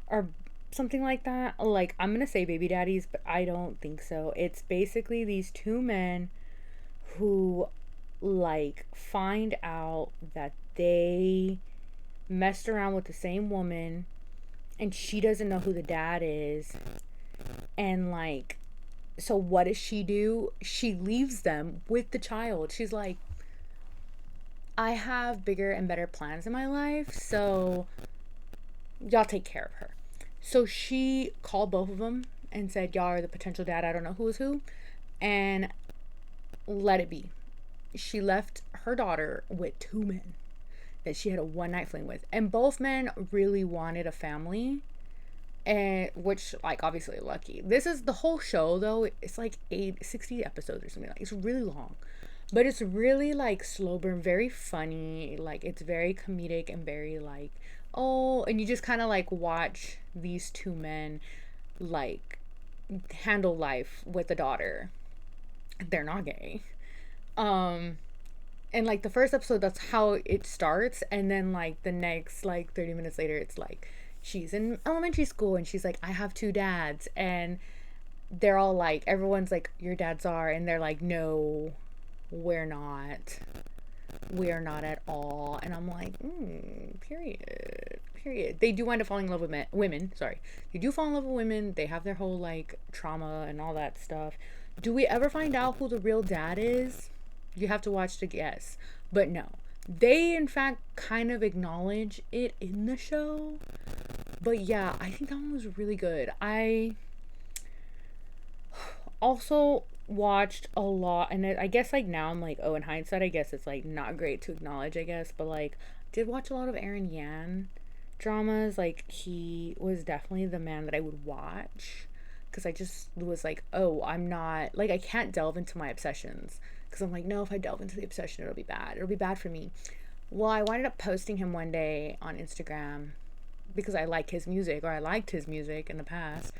or something like that. Like, I'm gonna say Baby Daddies, but I don't think so. It's basically these two men who like find out that they messed around with the same woman, and she doesn't know who the dad is. And like, so what does she do? She leaves them with the child. She's like, I have bigger and better plans in my life, so y'all take care of her. So she called both of them and said, y'all are the potential dad. I don't know who is who. And let it be. She left her daughter with two men that she had a one night fling with. And both men really wanted a family. And which, like, obviously lucky. This is the whole show though. It's like 60 episodes or something. Like, it's really long. But it's really like slow burn, very funny. Like, it's very comedic and very like, oh, and you just kind of like watch these two men like handle life with a daughter. They're not gay. Um and like the first episode, that's how it starts, and then like the next like 30 minutes later, it's like she's in elementary school and she's like, I have two dads, and they're all like, everyone's like, your dads are, and they're like, no, we're not, we're not at all. And I'm like, period. They do wind up falling in love with women, sorry, they do fall in love with women. They have their whole like trauma and all that stuff. Do we ever find out who the real dad is? You have to watch to guess. But no, they in fact kind of acknowledge it in the show. But yeah, I think that one was really good. I also watched a lot, and I guess like now I'm like, oh, in hindsight, I guess it's like not great to acknowledge, I guess, but like, did watch a lot of Aaron Yan. dramas, like he was definitely the man that I would watch, because I just was like, oh, I'm not like, I can't delve into my obsessions, because I'm like, no, if I delve into the obsession, it'll be bad for me. Well, I wound up posting him one day on Instagram because I like his music, or I liked his music in the past,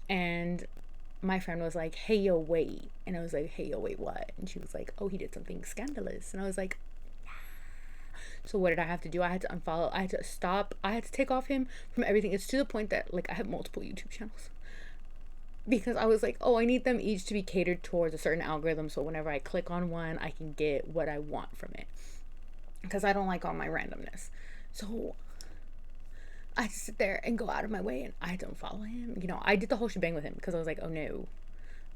and my friend was like, hey yo wait, and I was like, hey yo wait, what? And she was like, oh, he did something scandalous, and I was like, so what did I have to do? I had to unfollow, I had to stop, I had to take off him from everything. It's to the point that like I have multiple YouTube channels, because I was like, oh, I need them each to be catered towards a certain algorithm, so whenever I click on one, I can get what I want from it, because I don't like all my randomness. So I sit there and go out of my way and I don't follow him. You know, I did the whole shebang with him because I was like, oh no,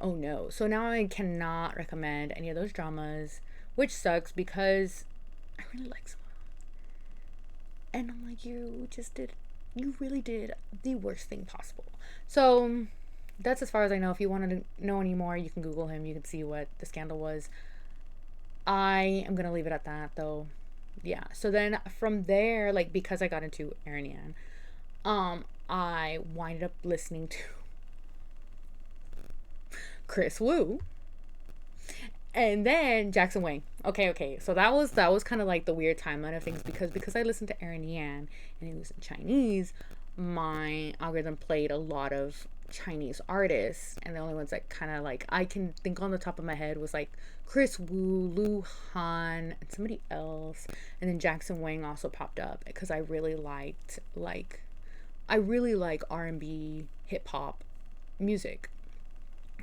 oh no. So now I cannot recommend any of those dramas, which sucks because I really like some. And I'm like, you really did the worst thing possible. So that's as far as I know. If you want to know any more, you can Google him. You can see what the scandal was. I am going to leave it at that though. Yeah. So then from there, like, because I got into Aaron Yan, I winded up listening to Chris Wu, and then Jackson Wang. Okay. So that was kind of like the weird timeline of things, because I listened to Aaron Yan and he was in Chinese. My algorithm played a lot of Chinese artists, and the only ones that kind of like I can think on the top of my head was like Chris Wu, Lu Han, and somebody else, and then Jackson Wang also popped up because I really liked I really like R&B, hip hop music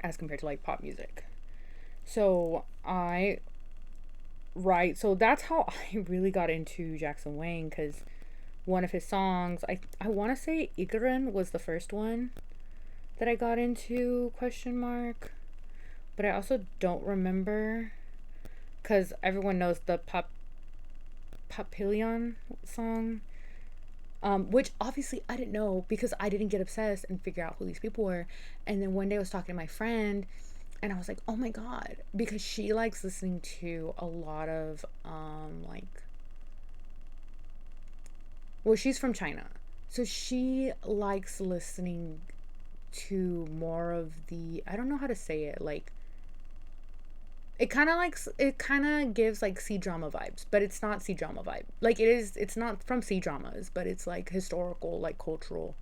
as compared to like pop music. So so that's how I really got into Jackson Wang, because one of his songs, I want to say Caron was the first one that I got into, question mark, but I also don't remember, because everyone knows the Papillon song, which obviously I didn't know because I didn't get obsessed and figure out who these people were. And then one day I was talking to my friend and I was like, oh my God, because she likes listening to a lot of, well, she's from China. So she likes listening to more of the, I don't know how to say it, like, it kind of gives like C drama vibes, but it's not C drama vibe. Like it's not from C dramas, but it's like historical, like cultural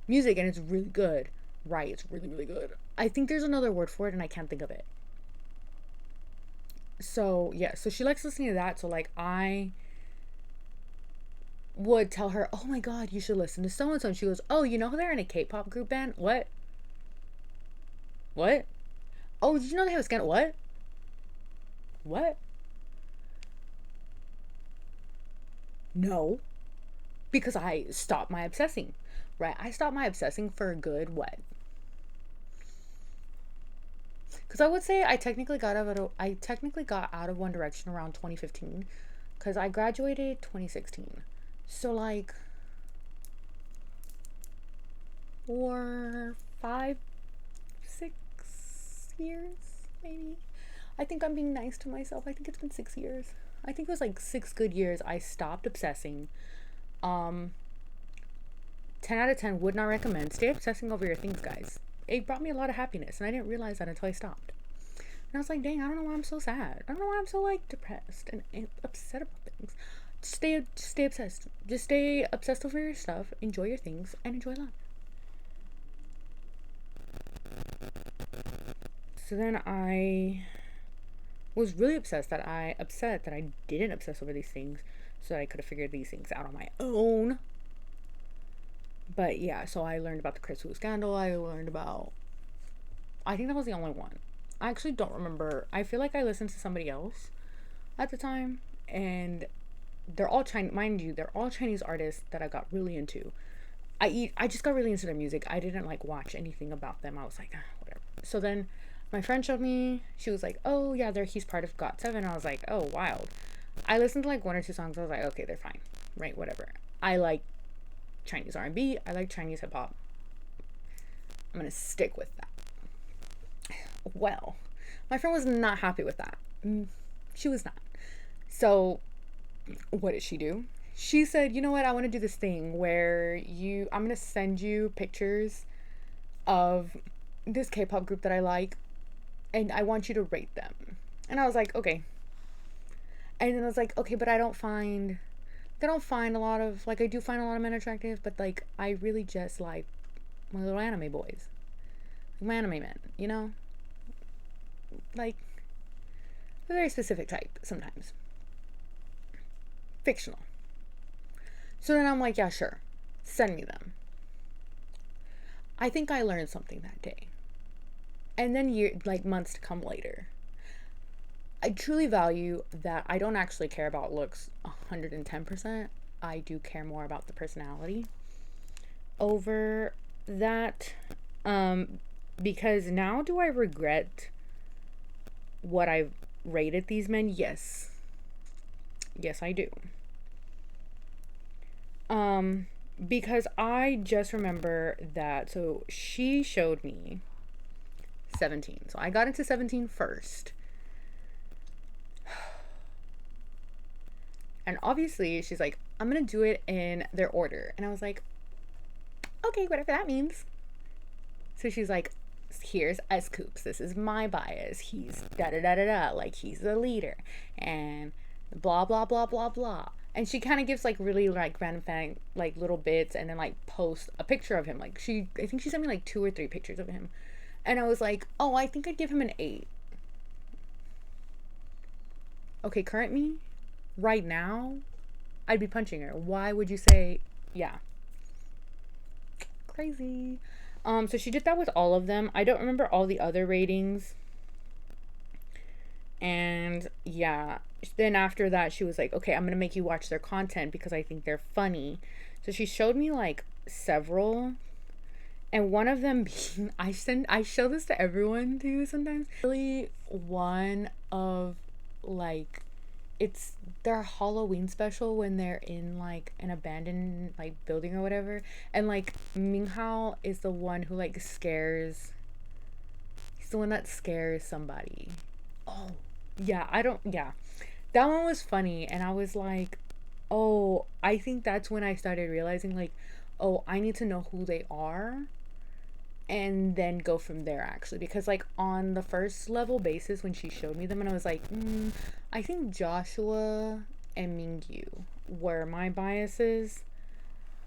music, and it's really good. Right, it's really really good. I think there's another word for it and I can't think of it. So yeah, so she likes listening to that. So like I would tell her, oh my God, you should listen to so and so, and she goes, oh, you know they're in a K-pop group band? What? Oh, did you know they have a scandal? What? No, because I stopped my obsessing. Right? I stopped my obsessing for a good what? Because I would say I technically got out of One Direction around 2015, because I graduated 2016. So like 4, 5, 6 years maybe. I think I'm being nice to myself. I think it's been 6 years. I think it was like 6 good years I stopped obsessing. Um, 10 out of 10 would not recommend. Stay obsessing over your things, guys. It brought me a lot of happiness, and I didn't realize that until I stopped. And I was like, dang, I don't know why I'm so sad. I don't know why I'm so like depressed and upset about things. Just stay obsessed. Just stay obsessed over your stuff. Enjoy your things and enjoy life. So then I was really upset that I didn't obsess over these things, so that I could have figured these things out on my own. But yeah, so I learned about the Chris Wu scandal. I think that was the only one. I actually don't remember. I feel like I listened to somebody else at the time, and they're all Chinese, mind you, they're all Chinese artists that I got really into. I just got really into their music. I didn't like watch anything about them. I was like, whatever. So then my friend showed me, she was like, oh yeah, he's part of GOT7. I was like, oh, wild. I listened to like one or two songs. I was like, okay, they're fine. Right, whatever. I like Chinese R&B. I like Chinese hip hop. I'm going to stick with that. Well, my friend was not happy with that. She was not. So what did she do? she said, you know what, I want to do this thing where I'm going to send you pictures of this K-pop group that I like, and I want you to rate them. And I was like, okay. And then I was like, okay, but I don't find a lot of, like, I do find a lot of men attractive, but like, I really just like my little anime boys, like my anime men, you know? Like, a very specific type sometimes. Fictional. So then I'm like, yeah, sure. Send me them. I think I learned something that day. And then months to come later, I truly value that I don't actually care about looks 110%. I do care more about the personality over that. Because now, do I regret what I've rated these men? Yes. Yes, I do. Because I just remember that, so she showed me 17. So I got into 17 first. And obviously, she's like, I'm gonna do it in their order. And I was like, okay, whatever that means. So she's like, here's S Coops. This is my bias. He's da da da da da. Like, he's the leader. And blah, blah, blah, blah, blah. And she kind of gives like really like random fan, like little bits, and then like post a picture of him. Like, I think she sent me like 2 or 3 pictures of him. And I was like, oh, I think I'd give him an 8. Okay, current me, right now, I'd be punching her. Why would you say, yeah? Crazy. So she did that with all of them. I don't remember all the other ratings. And yeah, then after that, she was like, okay, I'm gonna make you watch their content because I think they're funny. So she showed me like several, and one of them being, I show this to everyone too sometimes. Really, one of like, it's their Halloween special when they're in like an abandoned like building or whatever, and like Minghao is the one who like scares. He's the one that scares somebody. Oh, yeah, I don't, yeah. That one was funny, and I was like, oh, I think that's when I started realizing, like, oh, I need to know who they are and then go from there, actually. Because, like, on the first level basis, when she showed me them, and I was like, I think Joshua and Mingyu were my biases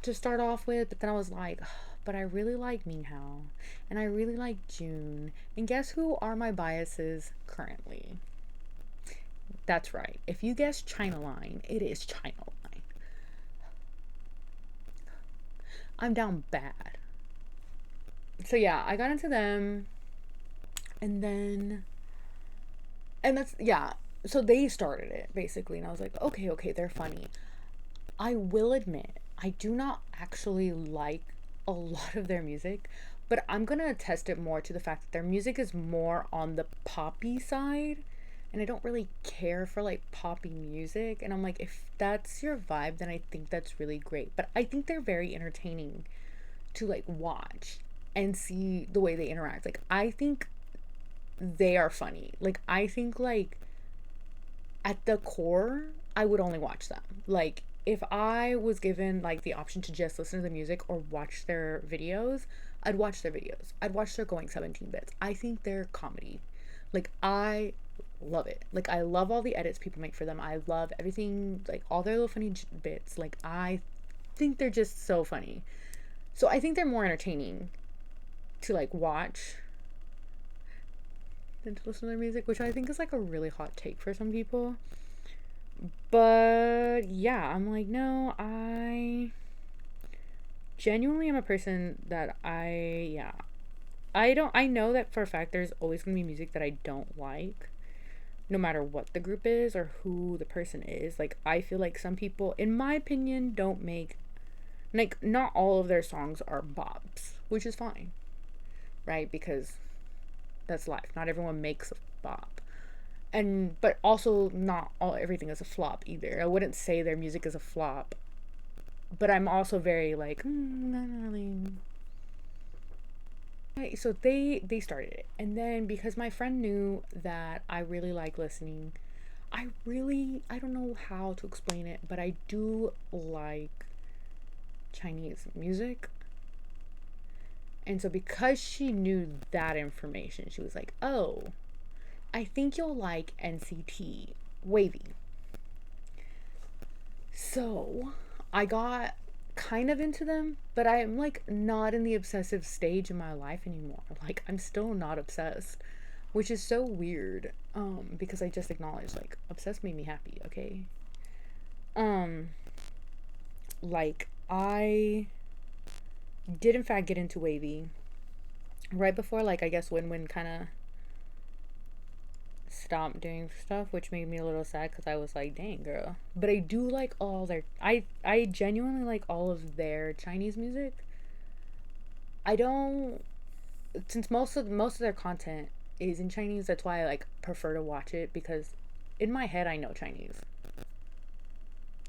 to start off with, but then I was like, but I really like Minghao, and I really like June, and guess who are my biases currently? That's right. If you guess China Line, it is China Line. I'm down bad. So yeah, I got into them, and then, and that's, yeah. So they started it basically, and I was like, okay, they're funny. I will admit, I do not actually like a lot of their music, but I'm gonna attest it more to the fact that their music is more on the poppy side, and I don't really care for like poppy music. And I'm like, if that's your vibe, then I think that's really great. But I think they're very entertaining to like watch and see the way they interact. Like, I think they are funny. Like, I think like at the core, I would only watch them. Like, if I was given like the option to just listen to the music or watch their videos, I'd watch their videos. I'd watch their Going 17 bits. I think they're comedy. Like, I love it. Like, I love all the edits people make for them. I love everything, like all their little funny bits. Like, I think they're just so funny. So I think they're more entertaining to like watch than to listen to their music, which I think is like a really hot take for some people. But yeah, I'm like, no, I genuinely am a person that I know that for a fact there's always going to be music that I don't like, no matter what the group is or who the person is. Like, I feel like some people, in my opinion, don't make, like, not all of their songs are bops, which is fine, right? Because that's life. Not everyone makes a bop. And but also not all everything is a flop either. I wouldn't say their music is a flop, but I'm also very like, not really. Okay, so they started it, and then because my friend knew that I really like listening, I don't know how to explain it, but I do like Chinese music. And so because she knew that information, she was like, "Oh, I think you'll like NCT Wavy." So I got kind of into them, but I'm like not in the obsessive stage in my life anymore. Like I'm still not obsessed, which is so weird. Because I just acknowledged like obsessed made me happy, okay? Um, like I did in fact get into Wavy right before, like, I guess Win Win kind of stopped doing stuff, which made me a little sad because I was like, dang girl. But I do like all their I genuinely like all of their Chinese music. I don't, since most of their content is in Chinese, that's why I like prefer to watch it, because in my head I know Chinese.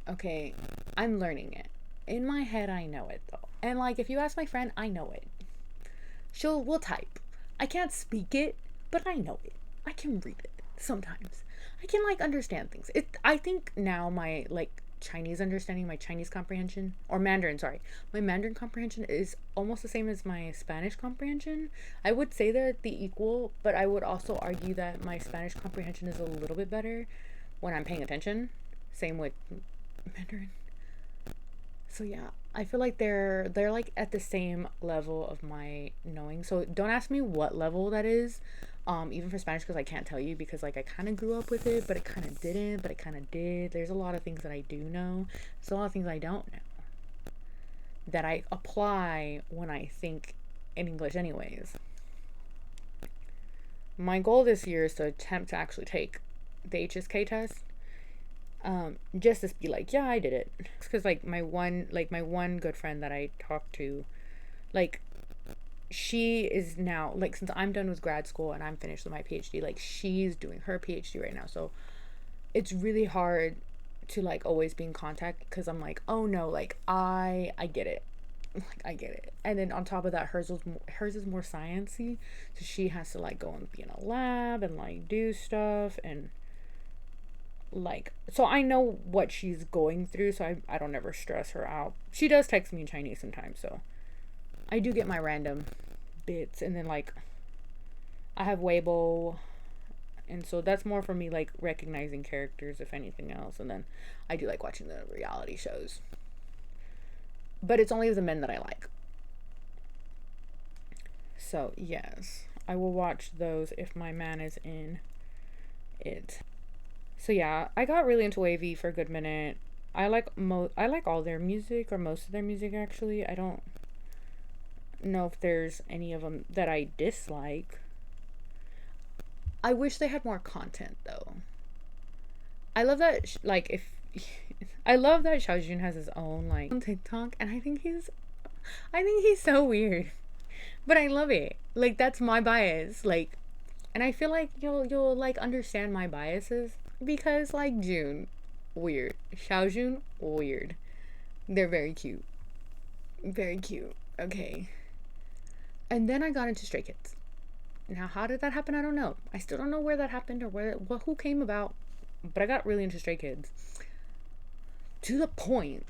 Okay, I'm learning it. In my head I know it though. And like if you ask my friend, I know it. We'll type. I can't speak it, but I know it. I can read it sometimes. I can like understand things. I think now my like Chinese understanding, my Chinese comprehension, or Mandarin, sorry. My Mandarin comprehension is almost the same as my Spanish comprehension. I would say they're the equal, but I would also argue that my Spanish comprehension is a little bit better when I'm paying attention. Same with Mandarin. So yeah, I feel like they're like at the same level of my knowing. So don't ask me what level that is. Even for Spanish, because I can't tell you, because like I kind of grew up with it, but it kind of didn't, but it kind of did. There's a lot of things that I do know. There's a lot of things I don't know that I apply when I think in English anyways. My goal this year is to attempt to actually take the HSK test, just to be like, yeah, I did it. Because like my one good friend that I talked to, like she is now, like, since I'm done with grad school and I'm finished with my PhD, like she's doing her PhD right now. So it's really hard to like always be in contact, because I'm like, oh no, like I get it. Like I get it. And then on top of that, hers is more sciencey, so she has to like go and be in a lab and like do stuff, and like, so I know what she's going through, so I don't ever stress her out. She does text me in Chinese sometimes, so I do get my random bits. And then like I have Weibo, and so that's more for me like recognizing characters if anything else. And then I do like watching the reality shows, but it's only the men that I like. So yes, I will watch those if my man is in it. So yeah, I got really into Wavy for a good minute. I like all their music, or most of their music actually. I don't know if there's any of them that I dislike. I wish they had more content though. I love that like if I love that Xiaojun has his own like on TikTok, and I think he's so weird. But I love it. Like that's my bias. Like, and I feel like you'll like understand my biases, because like June, weird. Xiaojun, weird. They're very cute. Very cute. Okay. And then I got into Stray Kids. Now, how did that happen? I don't know. I still don't know where that happened, or who came about. But I got really into Stray Kids, to the point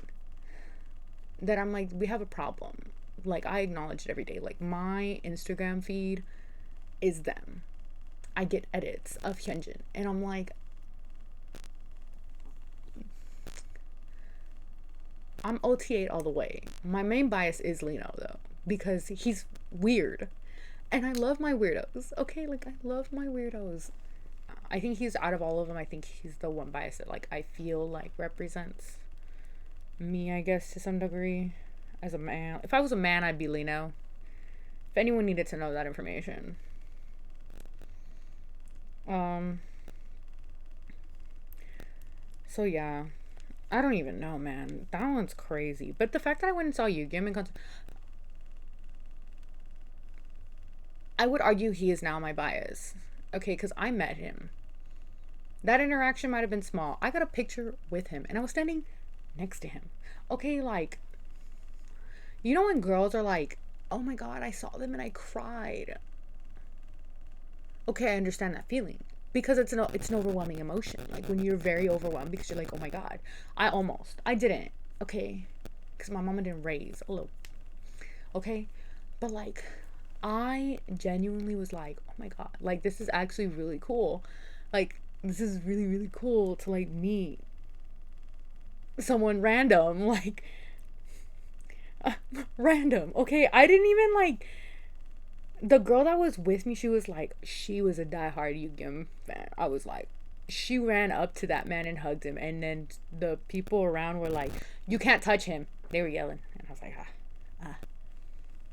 that I'm like, we have a problem. Like, I acknowledge it every day. Like, my Instagram feed is them. I get edits of Hyunjin, and I'm like, I'm OT8 all the way. My main bias is Lino though, because he's weird, and I love my weirdos. Okay, like I love my weirdos. I think he's, out of all of them, I think he's the one bias that like I feel like represents me, I guess, to some degree. As a man, if I was a man, I'd be Lino. If anyone needed to know that information. So yeah, I don't even know, man. That one's crazy. But the fact that I went and saw Yu-Gi-Oh! In concert, I would argue he is now my bias. Okay, because I met him. That interaction might have been small. I got a picture with him, and I was standing next to him. Okay, like, you know when girls are like, oh my god, I saw them and I cried. Okay, I understand that feeling. because it's an overwhelming emotion. Like when you're very overwhelmed because you're like, oh my God, I didn't, okay, because my mama didn't raise a little, okay, but like I genuinely was like, oh my God, like this is actually really cool, like this is really really cool to like meet someone random, like random, okay. I didn't even like the girl that was with me, she was a diehard Yu-Gi-Oh fan. I was like, she ran up to that man and hugged him, and then the people around were like, "You can't touch him." They were yelling, and I was like,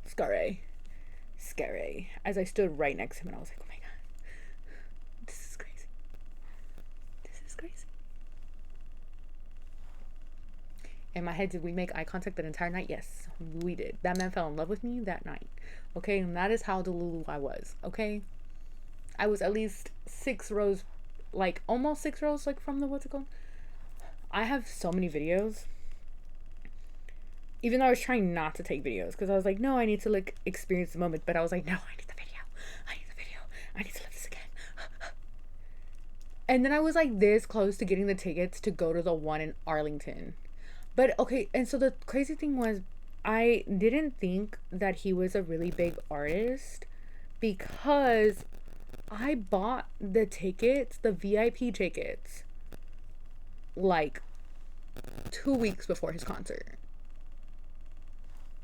scary, scary. As I stood right next to him, and I was like, "Oh my God, this is crazy. This is crazy." In my head, did we make eye contact that entire night? Yes, we did. That man fell in love with me that night. Okay, and that is how delulu I was. Okay, I was at least 6 rows, like almost 6 rows, like from the what's it called? I have so many videos. Even though I was trying not to take videos because I was like, no, I need to like experience the moment. But I was like, no, I need the video. I need the video. I need to live this again. And then I was like this close to getting the tickets to go to the one in Arlington. But okay, and so the crazy thing was, I didn't think that he was a really big artist because I bought the tickets, the VIP tickets, like 2 weeks before his concert.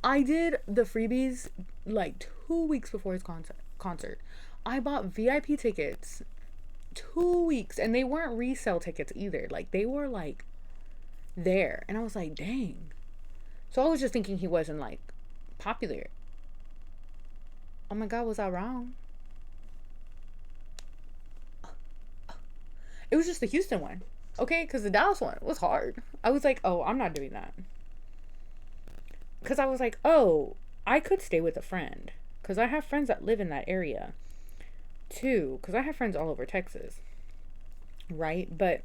I did the freebies like 2 weeks before his concert. I bought VIP tickets 2 weeks, and they weren't resale tickets either. Like they were like there, and I was like, dang. So I was just thinking he wasn't like popular. Oh my God, was I wrong? It was just the Houston one, okay? Because the Dallas one was hard. I was like, oh, I'm not doing that. Because I was like, oh, I could stay with a friend. Because I have friends that live in that area too. Because I have friends all over Texas. Right? But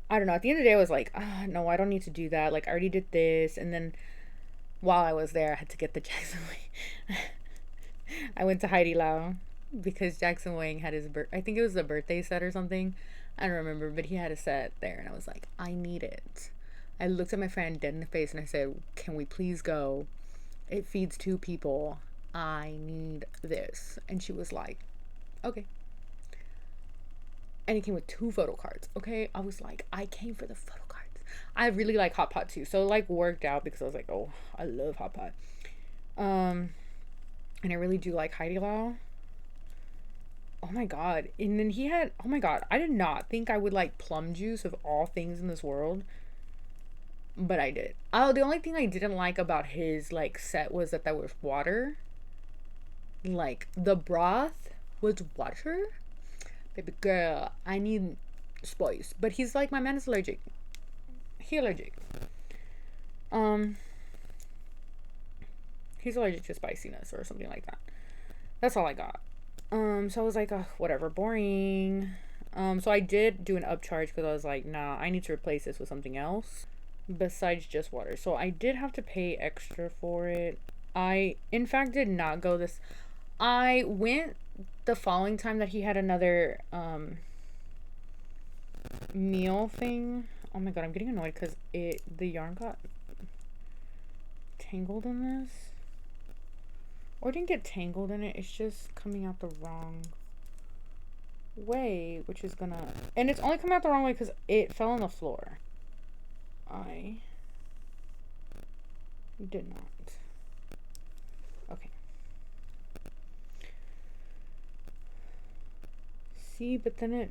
I don't know. At the end of the day, I was like, no, I don't need to do that. Like, I already did this. And then while I was there, I had to get the Jackson Wang. I went to Heidi Lau because Jackson Wang had his I think it was a birthday set or something. I don't remember, but he had a set there, and I was like, I need it. I looked at my friend dead in the face and I said, can we please go? It feeds 2 people. I need this. And she was like, okay. And it came with 2 photo cards. Okay. I was like, I came for the photo cards. I really like Hot Pot too. So it like worked out because I was like, oh, I love Hot Pot. And I really do like Heidi Lau. Oh my God. And then he had, oh my God, I did not think I would like plum juice of all things in this world. But I did. Oh, the only thing I didn't like about his like set was that there was water. Like the broth was water. Baby girl, I need spice. But he's like, my man is allergic. He allergic. He's allergic to spiciness or something like that. That's all I got. So I was like, whatever, boring. So I did do an upcharge because I was like, nah, I need to replace this with something else besides just water. So I did have to pay extra for it. I, in fact, did not go this. I went the following time that he had another meal thing. Oh my God, I'm getting annoyed because the yarn got tangled in this. Or didn't get tangled in it. It's just coming out the wrong way, which is gonna, and it's only coming out the wrong way because it fell on the floor. I did not. Okay. See, but then it,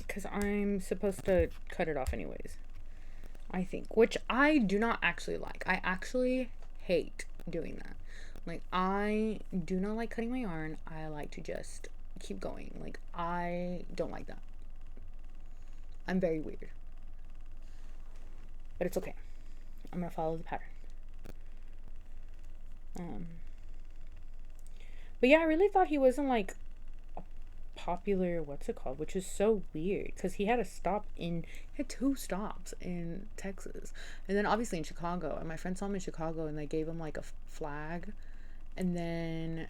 because I'm supposed to cut it off anyways, I think, which I do not actually like. I actually hate doing that. Like, I do not like cutting my yarn. I like to just keep going. Like, I don't like that. I'm very weird. But it's okay. I'm gonna follow the pattern. But yeah, I really thought he wasn't like a popular, what's it called, which is so weird because he had two stops in Texas, and then obviously in Chicago. And my friend saw him in Chicago, and they gave him like a flag, and then,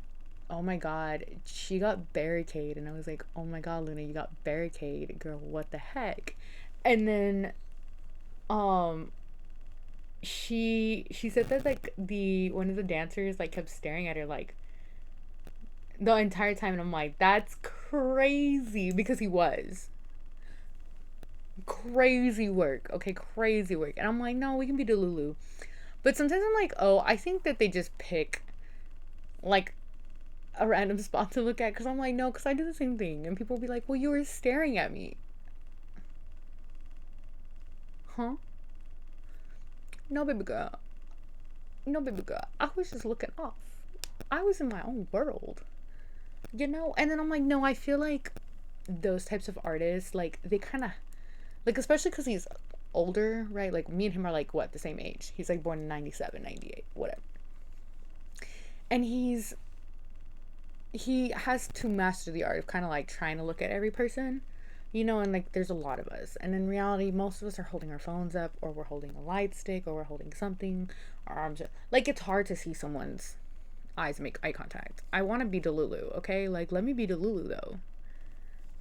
oh my god, she got barricade, and I was like, oh my god, Luna, you got barricade, girl, what the heck? And then, um, she said that like the one of the dancers like kept staring at her like the entire time, and I'm like, that's crazy, because he was crazy work, okay, crazy work. And I'm like, no, we can be Delulu. But sometimes I'm like, oh, I think that they just pick like a random spot to look at, because I'm like, no, because I do the same thing, and people will be like, well, you were staring at me. Huh? No, baby girl. No, baby girl, I was just looking off. I was in my own world, you know? And then I'm like, no, I feel like those types of artists, like, they kind of, like, especially because he's older, right? Like, me and him are, like, what, the same age. He's, like, born in 97, 98, whatever. And he has to master the art of kind of, like, trying to look at every person, you know? And, like, there's a lot of us. And in reality, most of us are holding our phones up, or we're holding a light stick, or we're holding something. Our arms are, like, it's hard to see someone's eyes make eye contact. I want to be Delulu, okay? Like, let me be Delulu, though.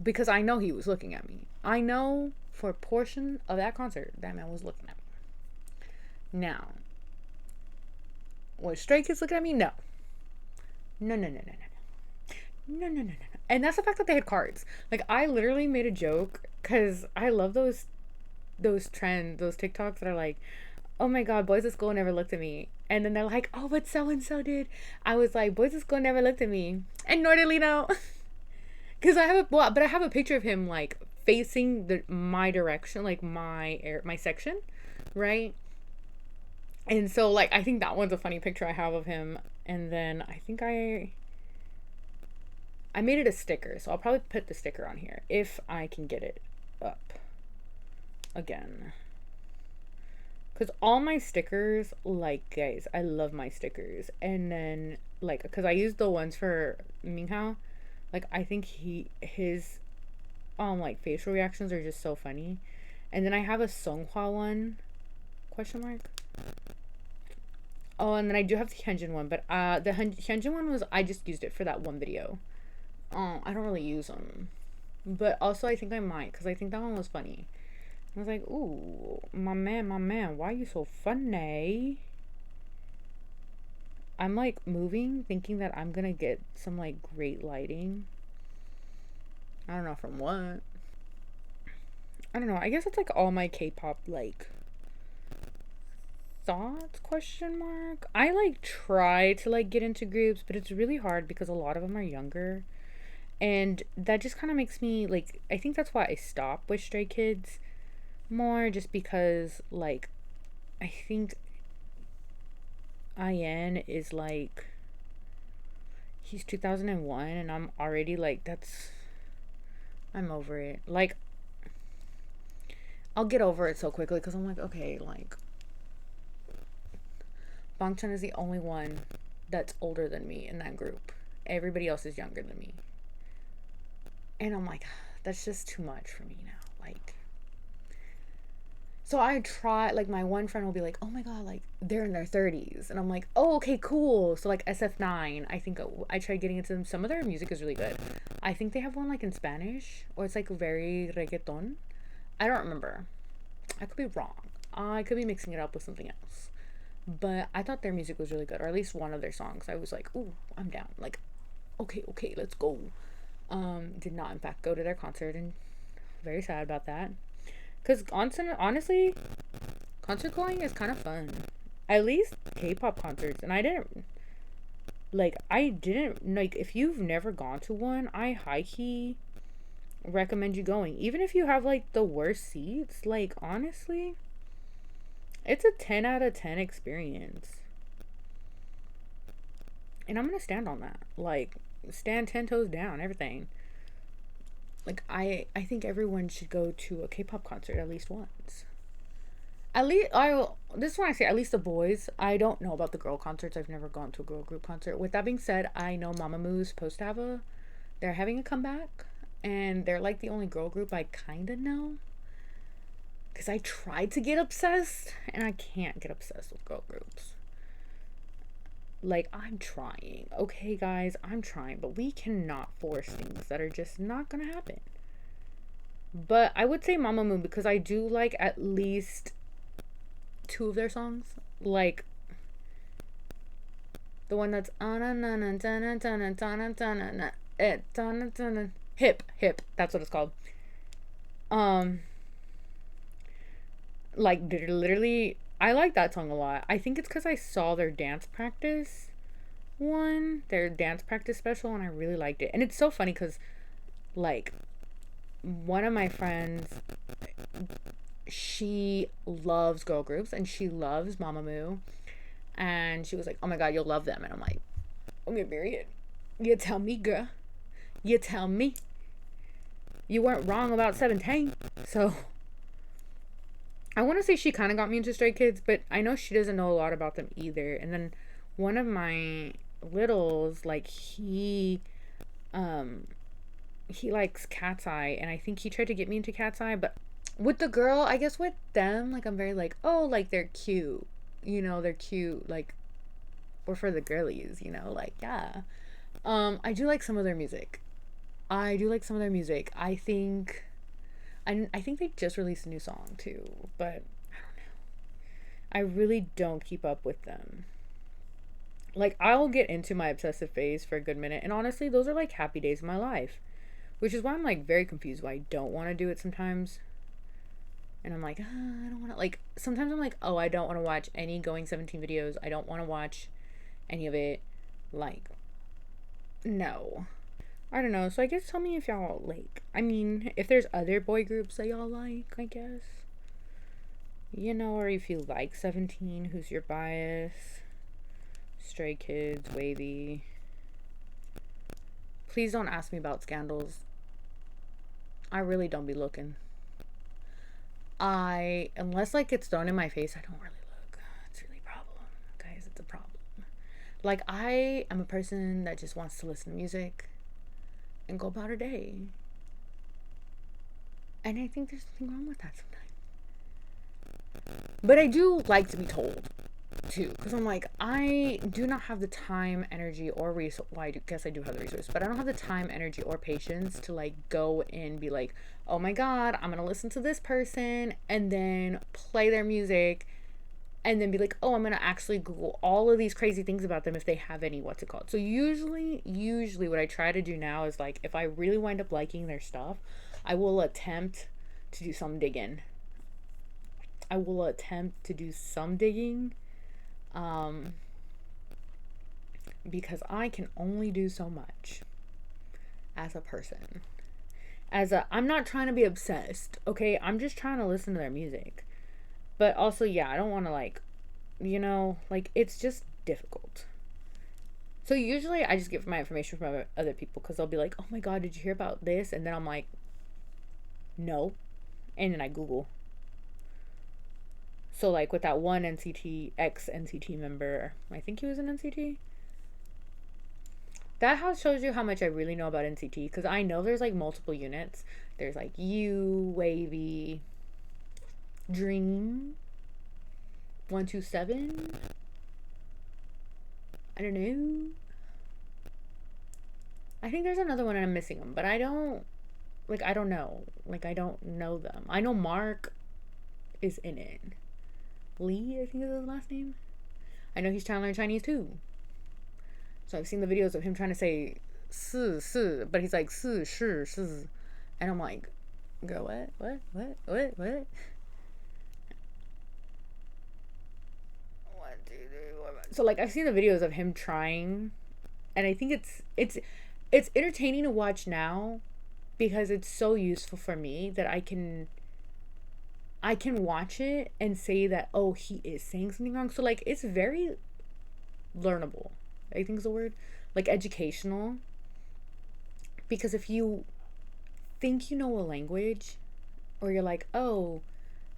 Because I know he was looking at me. I know for a portion of that concert, that man was looking at me. Now, was Stray Kids looking at me? No. No, no, no, no, no, no. No, no, no, no, no. And that's the fact that they had cards. Like, I literally made a joke, because I love those trends, those TikToks that are like, oh my god, boys at school never looked at me. And then they're like, oh, but so-and-so did. I was like, boys at school never looked at me. And nor did Lino. Because I have a picture of him, like, facing my direction, like, my section, right? And so, like, I think that one's a funny picture I have of him. And then I think I made it a sticker, so I'll probably put the sticker on here if I can get it up again. Because all my stickers, like, guys, I love my stickers. And then, like, because I used the ones for Minghao, like, I think his like, facial reactions are just so funny. And then I have a Songhwa one, question mark. Oh, and then I do have the Hyunjin one, but the Hyunjin one was, I just used it for that one video. I don't really use them. But also I think I might, because I think that one was funny. I was like, ooh, my man, why are you so funny? I'm, like, moving, thinking that I'm gonna get some, like, great lighting. I don't know from what. I don't know. I guess it's, like, all my K-pop, like, thoughts, question mark. I, like, try to, like, get into groups, but it's really hard because a lot of them are younger. And that just kind of makes me, like, I think that's why I stopped with Stray Kids more, just because, like, I think IN is, like, he's 2001, and I'm already, like, I'm over it. Like, I'll get over it so quickly, because I'm like, okay, like, Bangchan is the only one that's older than me in that group. Everybody else is younger than me. And I'm like, that's just too much for me now. Like, so I try, like, my one friend will be like, oh my god, like, they're in their 30s. And I'm like, oh, okay, cool. So, like, SF9, I think I tried getting into them. Some of their music is really good. I think they have one, like, in Spanish, or it's, like, very reggaeton. I don't remember. I could be wrong. I could be mixing it up with something else. But I thought their music was really good, or at least one of their songs. I was like, ooh, I'm down. Like, okay, let's go. Did not, in fact, go to their concert, and very sad about that. Because, honestly, concert going is kind of fun. At least K-pop concerts. And I didn't, like, if you've never gone to one, I high-key recommend you going. Even if you have, like, the worst seats, like, honestly, it's a 10 out of 10 experience. And I'm gonna stand on that. Like, stand 10 toes down, everything. Like, I think everyone should go to a K-pop concert at least once. At least, this is when I say at least the boys. I don't know about the girl concerts. I've never gone to a girl group concert. With that being said, I know Mamamoo's supposed to have they're having a comeback. and they're like the only girl group I kind of know. Because I tried to get obsessed, and I can't get obsessed with girl groups. Like, I'm trying. Okay, guys, I'm trying. But we cannot force things that are just not going to happen. But I would say Mamamoo because I do like at least 2 of their songs. Like, the one that's hip, hip. That's what it's called. Like, literally, I like that song a lot. I think it's because I saw their dance practice their dance practice special, and I really liked it. And it's so funny because, like, one of my friends, she loves girl groups and she loves Mamamoo. And she was like, oh my God, you'll love them. And I'm like, okay, period. You tell me, girl. You tell me. You weren't wrong about 17. So I want to say she kind of got me into Stray Kids, but I know she doesn't know a lot about them either. And then one of my littles, like, he likes Cat's Eye, and I think he tried to get me into Cat's Eye, but with the girl, I guess with them, like, I'm very like, oh, like, they're cute. You know, they're cute. Like, we're for the girlies, you know? Like, yeah. I do like some of their music. I think I think they just released a new song too, but I don't know. I really don't keep up with them. Like, I'll get into my obsessive phase for a good minute, and honestly, those are like happy days of my life, which is why I'm like very confused why I don't want to do it sometimes. And I'm like, I don't want to, like, sometimes I'm like, oh, I don't want to watch any Going 17 videos. I don't want to watch any of it. Like, no. I don't know. So I guess tell me if y'all like, I mean, if there's other boy groups that y'all like, I guess. You know, or if you like 17, who's your bias? Stray Kids, Wavy. Please don't ask me about scandals. I really don't be looking. Unless like it's thrown in my face, I don't really look. It's really a problem, guys. It's a problem. Like, I am a person that just wants to listen to music and go about her day. And I think there's something wrong with that sometimes. But I do like to be told too, because I'm like, I do not have the time, energy, or resource. Well, I guess I do have the resource, but I don't have the time, energy, or patience to like go and be like, oh my God, I'm gonna listen to this person and then play their music and then be like, oh, I'm gonna actually Google all of these crazy things about them if they have any, what's it called. So usually what I try to do now is like, if I really wind up liking their stuff, I will attempt to do some digging. Because I can only do so much as a person. I'm not trying to be obsessed, okay? I'm just trying to listen to their music. But also, yeah, I don't want to, like, you know, like, it's just difficult. So usually I just get my information from other people because they'll be like, oh my God, did you hear about this? And then I'm like, no. And then I Google. So, like, with that one ex-NCT member, I think he was an NCT. That house shows you how much I really know about NCT, because I know there's, like, multiple units. There's, like, U, Wavy, Dream, 127. I don't know. I think there's another one and I'm missing them, but I don't know. Like, I don't know them. I know Mark is in it. Lee, I think is his last name. I know he's trying to learn Chinese too. So I've seen the videos of him trying to say si, but he's like si, shi, si. And I'm like, girl, what? 1, 2, 3, 4. So like, I've seen the videos of him trying, and I think it's entertaining to watch now because it's so useful for me that I can watch it and say that, oh, he is saying something wrong. So like, it's very learnable, I think is the word, like educational, because if you think you know a language, or you're like, oh,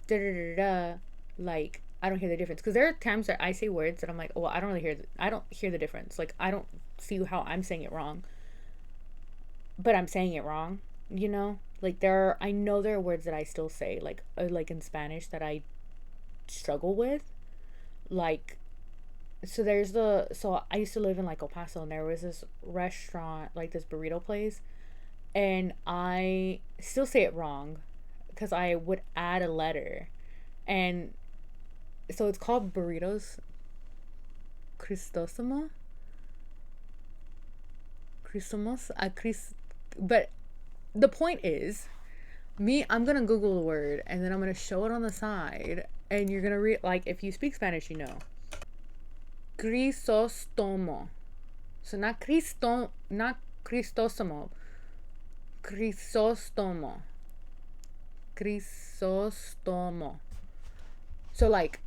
da da da da, like, I don't hear the difference, because there are times that I say words that I'm like, oh, well, I don't hear the difference, like, I don't see how I'm saying it wrong, but I'm saying it wrong, you know? I know there are words that I still say, like in Spanish that I struggle with. Like, so I used to live in like El Paso, and there was this restaurant, like this burrito place, and I still say it wrong because I would add a letter. And so it's called Burritos Cristosimo. Crisomos? But the point is, I'm gonna Google the word and then I'm gonna show it on the side, and you're gonna read, like, if you speak Spanish, you know. Crisostomo. So not Cristosomo. Crisostomo. Crisostomo. So, like,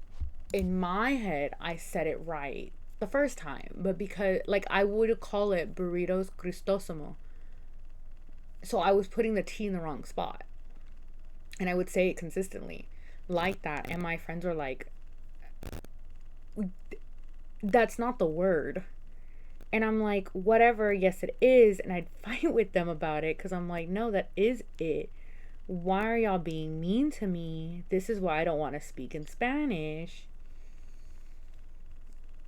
in my head, I said it right the first time, but because, like, I would call it burritos Cristosomo. So I was putting the T in the wrong spot. And I would say it consistently like that. And my friends were like, that's not the word. And I'm like, whatever, yes, it is. And I'd fight with them about it because I'm like, no, that is it. Why are y'all being mean to me? This is why I don't want to speak in Spanish.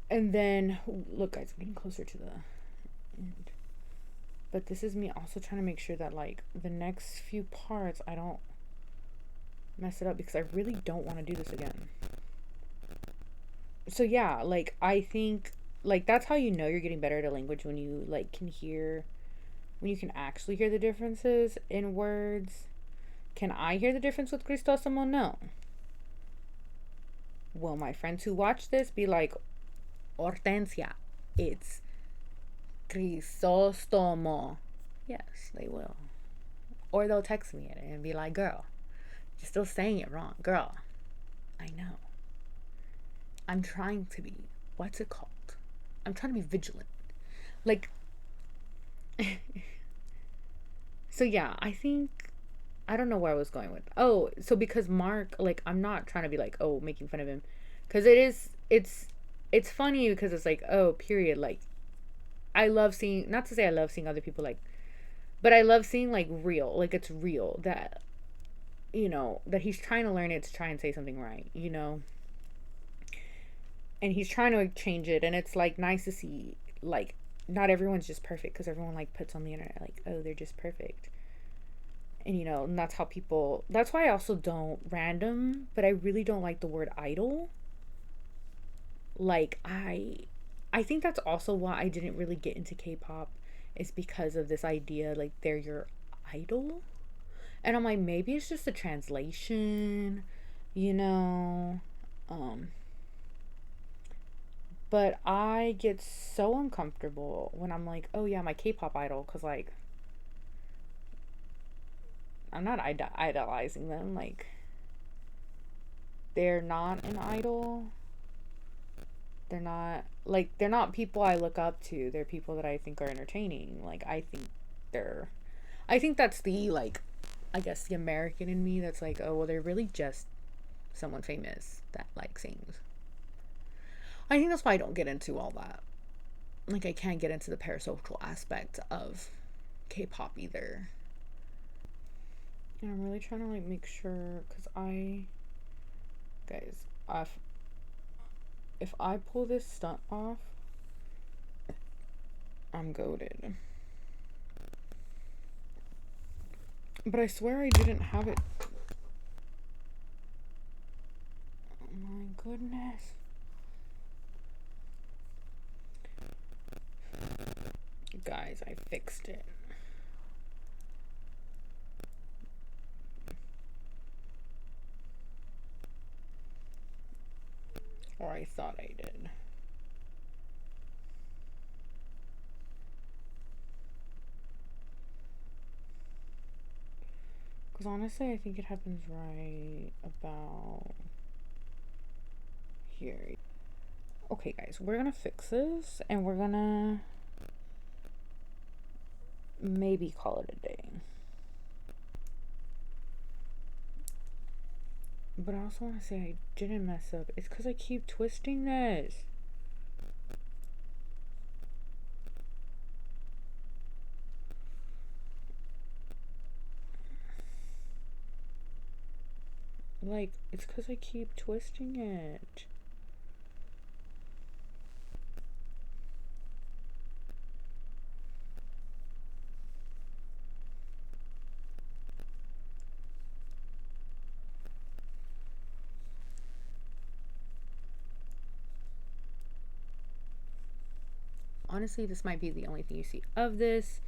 And then, look, guys, I'm getting closer to the end. But this is me also trying to make sure that, like, the next few parts, I don't mess it up because I really don't want to do this again. So, yeah, like, I think, like, that's how you know you're getting better at a language, when you, like, when you can actually hear the differences in words. Can I hear the difference with Cristosomo? No. Will my friends who watch this be like, Hortensia, it's Crisostomo? Yes, they will. Or they'll text me it and be like, girl, you're still saying it wrong. Girl, I know. I'm trying to be, what's it called? I'm trying to be vigilant. Like, so yeah, I don't know where I was going with. Oh, so because Mark, like, I'm not trying to be like, oh, making fun of him. Because it's funny because it's like, oh, period. Like, I love seeing, not to say I love seeing other people, like, but I love seeing, like, real. Like, it's real that, that he's trying to learn it to try and say something right, And he's trying to change it. And it's, like, nice to see, like, not everyone's just perfect, because everyone, like, puts on the internet, like, oh, they're just perfect. And, and that's why I also don't random, but I really don't like the word idol. Like, I think that's also why I didn't really get into K-pop, is because of this idea, like, they're your idol. And I'm like, maybe it's just a translation, you know. But I get so uncomfortable when I'm like, oh yeah, my K-pop idol, because, like, I'm not idolizing them. Like, they're not an idol. They're not people I look up to. They're people that I think are entertaining. Like, I think that's the, like, I guess the American in me that's like, oh, well, they're really just someone famous that, like, sings. I think that's why I don't get into all that. Like, I can't get into the parasocial aspect of K-pop either. And I'm really trying to, like, make sure, because guys, if I pull this stunt off, I'm goated. But I swear I didn't have it. Oh my goodness. Guys, I fixed it. Or I thought I did. Because honestly, I think it happens right about here. Okay, guys, we're gonna fix this, and we're gonna maybe call it a day. But I also want to say I didn't mess up. It's because I keep twisting this. Like, it's because I keep twisting it. Honestly, this might be the only thing you see of this,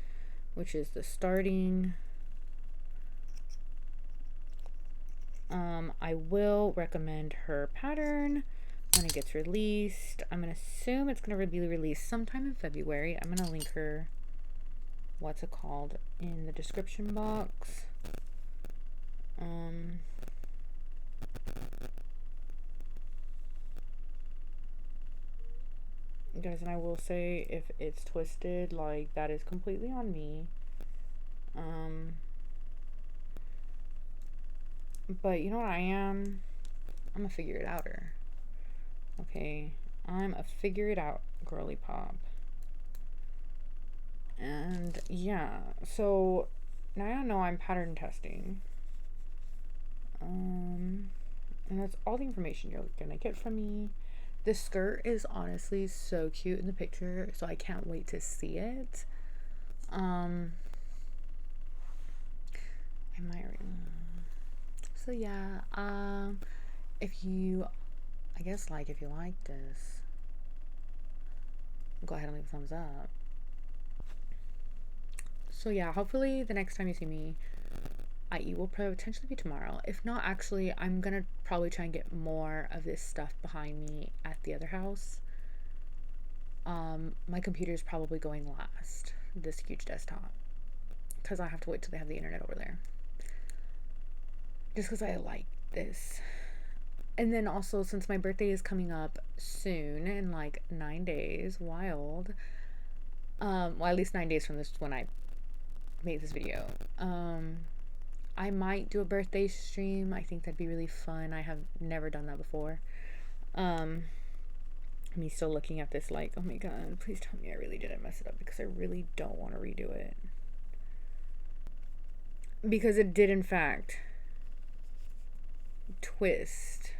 which is the starting. I will recommend her pattern when it gets released. I'm gonna assume it's gonna be released sometime in February. I'm gonna link her, what's it called, in the description box. Guys, and I will say, if it's twisted, like, that is completely on me. But you know what I am? I'm a figure it outer. Okay, I'm a figure it out girly pop. And yeah, so now I know I'm pattern testing. And that's all the information you're gonna get from me. This skirt is honestly so cute in the picture, so I can't wait to see it. I might. So yeah, if you, I guess, like, if you like this, go ahead and leave a thumbs up. So yeah, hopefully the next time you see me, i.e. will potentially be tomorrow. If not, actually, I'm gonna probably try and get more of this stuff behind me at the other house. My computer's probably going last, this huge desktop, because I have to wait till they have the internet over there. Just because I like this. And then also, since my birthday is coming up soon, in like 9 days, wild. Well, at least 9 days from this, when I made this video. I might do a birthday stream. I think that'd be really fun. I have never done that before. Me still looking at this like, oh my god, please tell me I really didn't mess it up, because I really don't want to redo it. Because it did, in fact, twist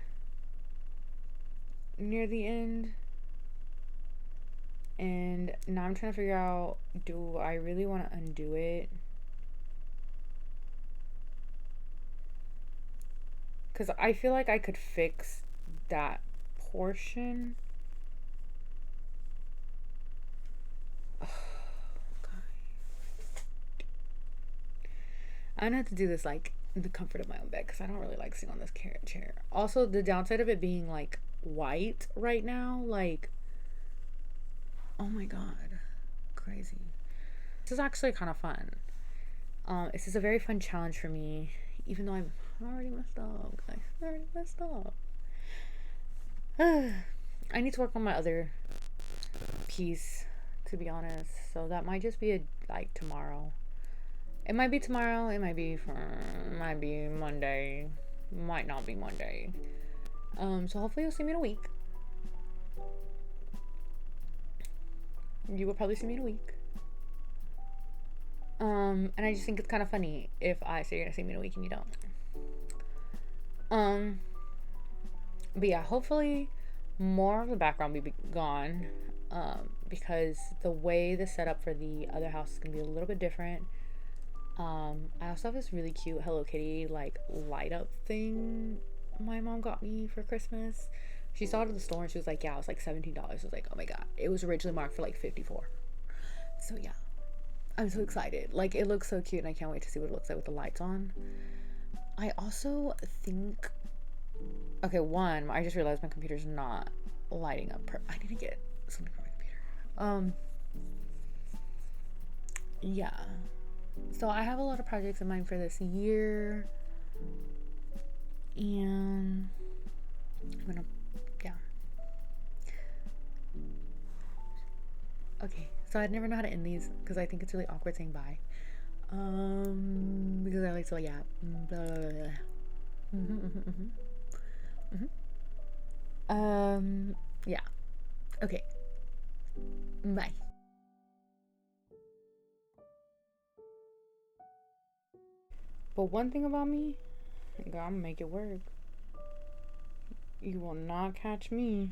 near the end. And now I'm trying to figure out, do I really want to undo it? Because I feel like I could fix that portion. Oh, God. I'm gonna have to do this like in the comfort of my own bed, because I don't really like sitting on this carrot chair. Also, the downside of it being like white right now, like, oh my god, crazy. This is actually kind of fun. This is a very fun challenge for me, even though I'm already messed up, guys. I already messed up. I need to work on my other piece, to be honest. So that might just be like tomorrow. It might be tomorrow. It might be Monday. Might not be Monday. So hopefully you'll see me in a week. You will probably see me in a week. And I just think it's kind of funny if I say you're gonna see me in a week and you don't. But yeah, hopefully more of the background will be gone, because the way the setup for the other house is gonna be a little bit different. I also have this really cute Hello Kitty like light up thing my mom got me for Christmas. She saw it at the store and she was like, yeah, it was like $17. I was like, oh my god, it was originally marked for like 54. So yeah, I'm so excited. Like, it looks so cute and I can't wait to see what it looks like with the lights on. I also think, okay, one, I just realized my computer's not lighting up. I need to get something for my computer. Yeah. So I have a lot of projects in mind for this year. And I'm gonna, yeah. Okay, so I'd never know how to end these, because I think it's really awkward saying bye. Because I like to, like, yeah. Blah, blah, blah, blah. Yeah. Okay. Bye. But one thing about me, I'm gonna make it work. You will not catch me.